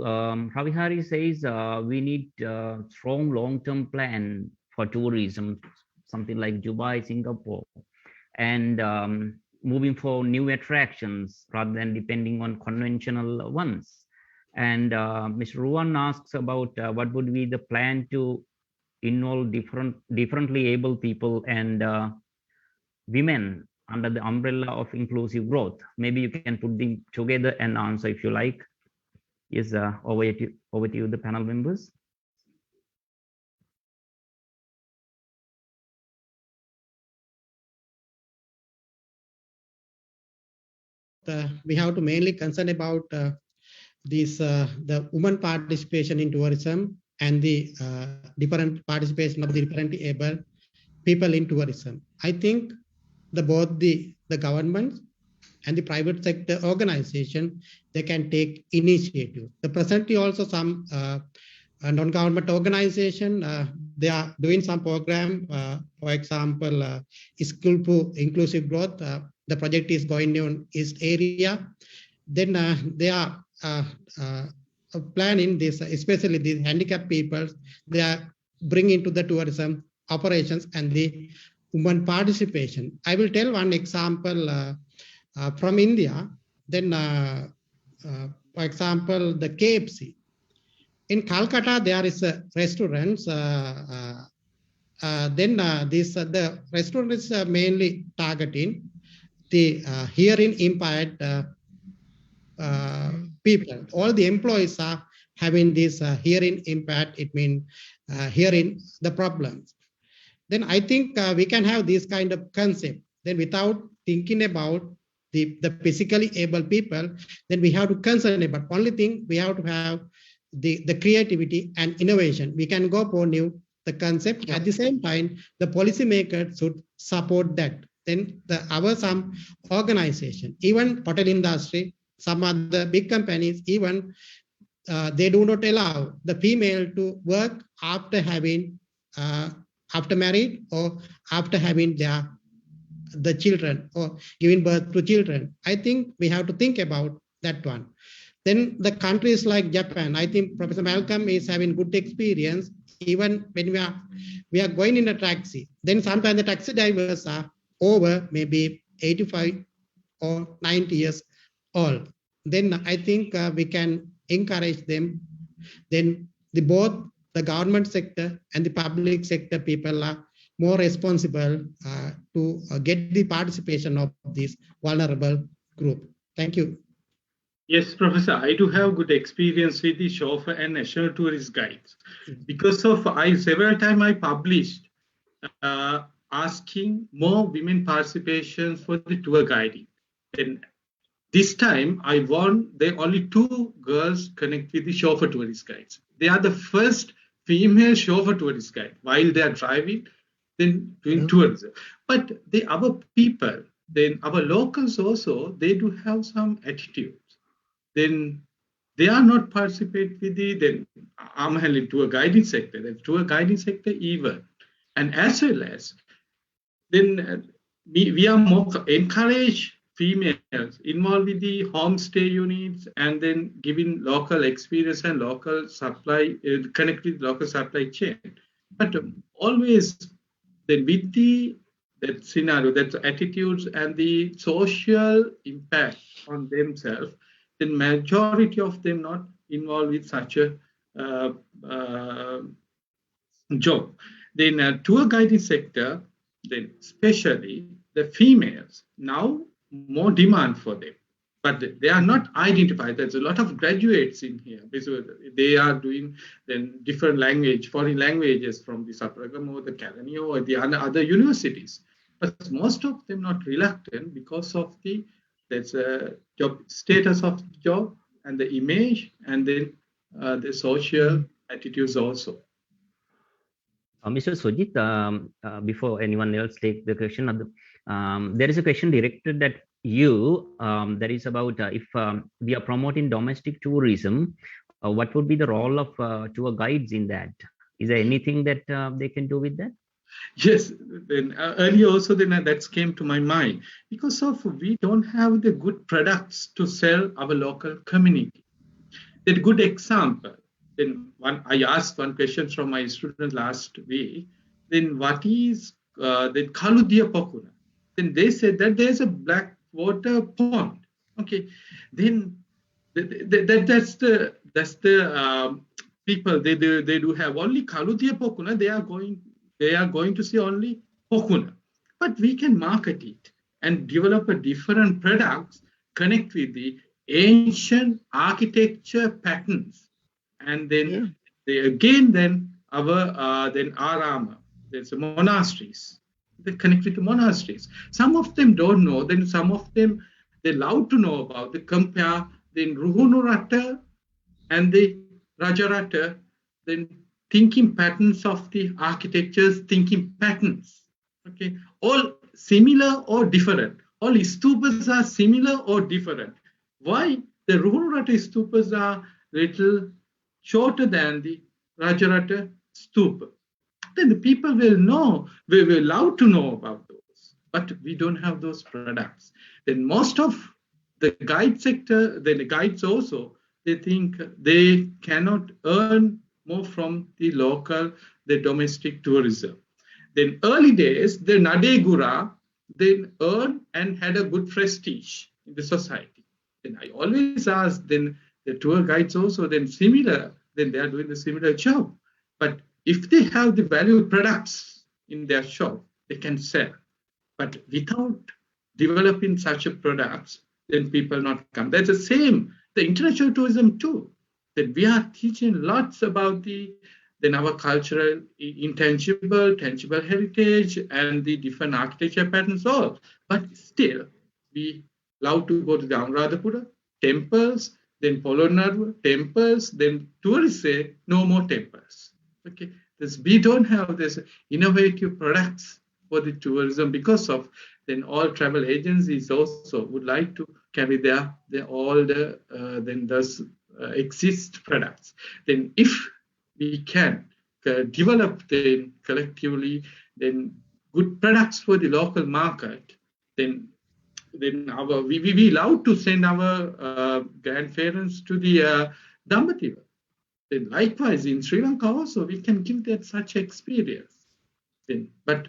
Ravi Hari says we need a strong long-term plan for tourism, something like Dubai, Singapore, and moving for new attractions rather than depending on conventional ones. And Mr. Ruan asks about what would be the plan to involve differently able people and women under the umbrella of inclusive growth. Maybe you can put them together and answer if you like. Yes, over to you, the panel members. We have to mainly concern about the women participation in tourism and the different participation of the different able people in tourism. I think both the government and the private sector organization, they can take initiative. The presently also some non-government organization, they are doing some program, for example, skillful inclusive growth. The project is going on East area. Then they are planning this, especially the handicapped people, they are bringing to the tourism operations and the women participation. I will tell one example from India. Then, for example, the KFC. In Calcutta, there is a restaurant. Then the restaurant is mainly targeting the hearing impaired people. All the employees are having this hearing impaired. It means hearing the problems. Then I think we can have this kind of concept. Then without thinking about the physically able people, then we have to concern about only thing we have to have the creativity and innovation. We can go for new the concept. At the same time, the policymakers should support that. Then our some organization, even hotel industry, some other big companies, even they do not allow the female to work after having after married or after having the children or giving birth to children. I think we have to think about that one. Then the countries like Japan, I think Professor Malcolm is having good experience. Even when we are going in a taxi, then sometimes the taxi drivers are over maybe 85 or 90 years old. Then I think we can encourage them. Then both the government sector and the public sector people are more responsible to get the participation of this vulnerable group. Thank you. Yes, Professor, I do have good experience with the chauffeur and national tourist guides. Because of several times I published asking more women participation for the tour guiding. And this time I won, there only 2 girls connect with the chauffeur tourist guides. They are the first female chauffeur tourist guide while they are driving, then doing tourism. But the other people, then our locals also, they do have some attitude. Then they are not participate with the then I'm handling tour guiding sector, the tour guiding sector even, and as well as then we are more encourage females involved with the homestay units and then giving local experience and local supply connect with local supply chain, but always then with that scenario, that attitudes and the social impact on themselves, the majority of them not involved with such a job. Then tour guiding sector, then especially the females, now more demand for them. But they are not identified. There's a lot of graduates in here. They are doing then different language, foreign languages from the Sapragam or the Kalanio or the other universities. But most of them not reluctant because of that's a job status of the job and the image and then the social attitudes also. Mr. Sujit, before anyone else take the question, there is a question directed at you. That is about if we are promoting domestic tourism, what would be the role of tour guides in that? Is there anything that they can do with that? Yes, then earlier also then that came to my mind because of we don't have the good products to sell our local community. A good example. Then one I asked one question from my student last week. Then what is then Kaludia Pokuna? Then they said that there's a black water pond. Okay, then that's the people they do have only Kaludia Pokuna. They are going to see only Pokuna, but we can market it and develop a different products connect with the ancient architecture patterns, and then they again then our then arama, there's monasteries. They connect with the monasteries. Some of them don't know. Then some of them they love to know about. They compare then Ruhunurata and the Rajarata, then thinking patterns of the architectures, thinking patterns. Okay, all similar or different. All stupas are similar or different. Why? The Ruhunurata stupas are little shorter than the Rajarata stupa. Then the people will know, we will love to know about those. But we don't have those products. Then most of the guide sector, then the guides also, they think they cannot earn more from the local, the domestic tourism. Then early days, the Nadegura, they earned and had a good prestige in the society. Then I always ask, then the tour guides also, then similar, then they are doing the similar job. But if they have the valued products in their shop, they can sell. But without developing such a products, then people not come. That's the same. The international tourism too. That we are teaching lots about the then our cultural intangible, tangible heritage and the different architecture patterns all. But still, we love to go to the Anuradhapura, temples, then Polonnaruwa, temples, then tourists say no more temples. Okay, we don't have this innovative products for the tourism because of then all travel agencies also would like to carry their all the then thus exist products. Then if we can develop then collectively then good products for the local market, then our we love to send our grandparents to the Dhammativa. Then likewise in Sri Lanka also we can give that such experience. Then, but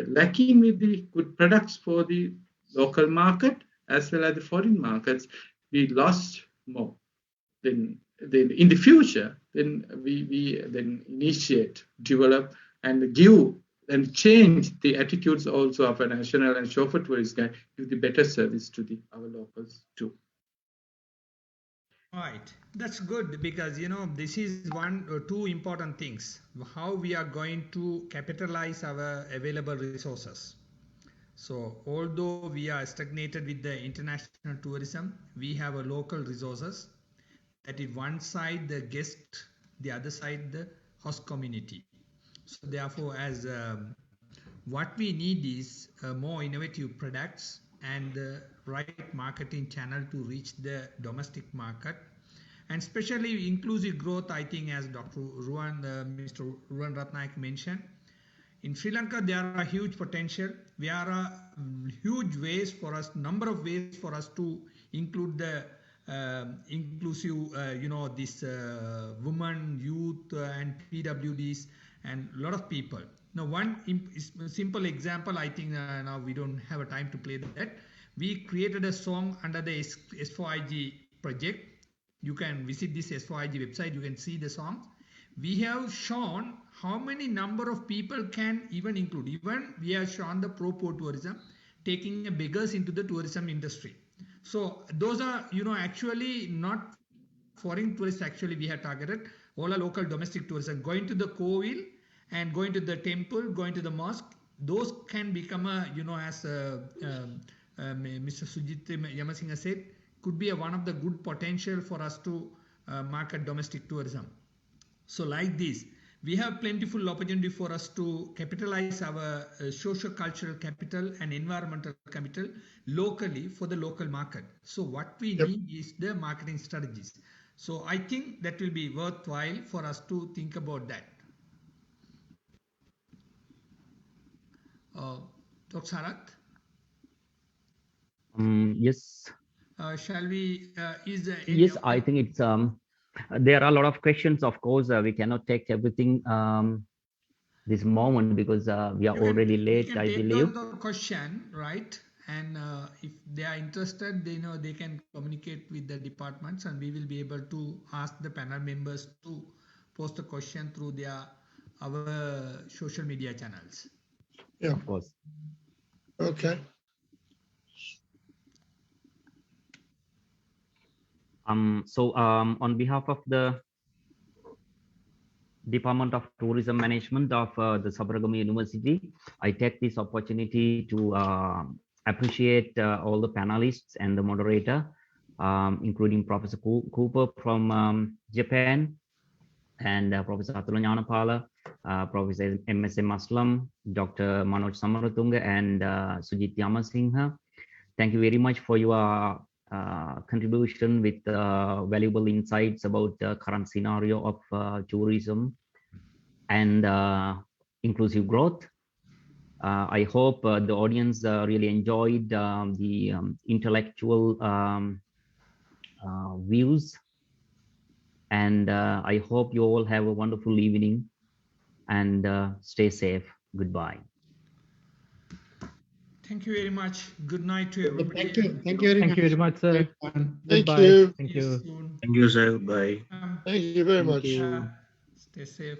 lacking with the good products for the local market as well as the foreign markets, we lost more. Then in the future, then we then initiate, develop, and give and change the attitudes also of a national and chauffeur tourist guide, give the better service to our locals too. Right, that's good because this is one or two important things how we are going to capitalize our available resources. So although we are stagnated with the international tourism, we have a local resources that is one side the guest, the other side the host community. So therefore, as what we need is more innovative products and the right marketing channel to reach the domestic market, and especially inclusive growth. I think as Dr. Mr. Ruwan Ratnaik mentioned, in Sri Lanka there are huge potential. We are a huge ways for us, number of ways for us to include the inclusive, this women, youth, and PWDs, and a lot of people. Now, one simple example, I think now we don't have a time to play that. We created a song under the S4IG project. You can visit this S4IG website, you can see the song. We have shown how many number of people can even include. Even we have shown the pro-poor tourism, taking beggars into the tourism industry. So those are, actually not foreign tourists. Actually, we have targeted all our local domestic tourism, going to the Kovil and going to the temple, going to the mosque. Those can become a, as Mr. Sujit Yamasinghe said, could be one of the good potential for us to market domestic tourism. So like this, we have plentiful opportunity for us to capitalize our socio-cultural capital and environmental capital locally for the local market. So what we need is the marketing strategies. So I think that will be worthwhile for us to think about that. Dr. Sarath? Yes. Shall we, is there any Yes, I think it's, there are a lot of questions. Of course, we cannot take everything this moment because we are already late, I take believe. down the question, right? And if they are interested, they know they can communicate with the departments, and we will be able to ask the panel members to post a question through our social media channels. Yeah. Of course. Okay. So on behalf of the Department of Tourism Management of the Sabaragama University, I take this opportunity to appreciate all the panelists and the moderator, including Professor Cooper from Japan, and Professor Atula Nyanapala, Professor M.S.M. Aslam, Dr. Manoj Samaratunga, and Sujit Yamasinghe. Thank you very much for your contribution with valuable insights about the current scenario of tourism and inclusive growth. I hope the audience really enjoyed the intellectual views, and I hope you all have a wonderful evening and stay safe. Goodbye. Thank you very much. Good night to everybody. Thank you. Thank you very much. Thank you very much, sir. Thank Goodbye. you. Thank See you you. soon. Thank you, sir. Bye. Thank you very Thank much. you. Stay safe.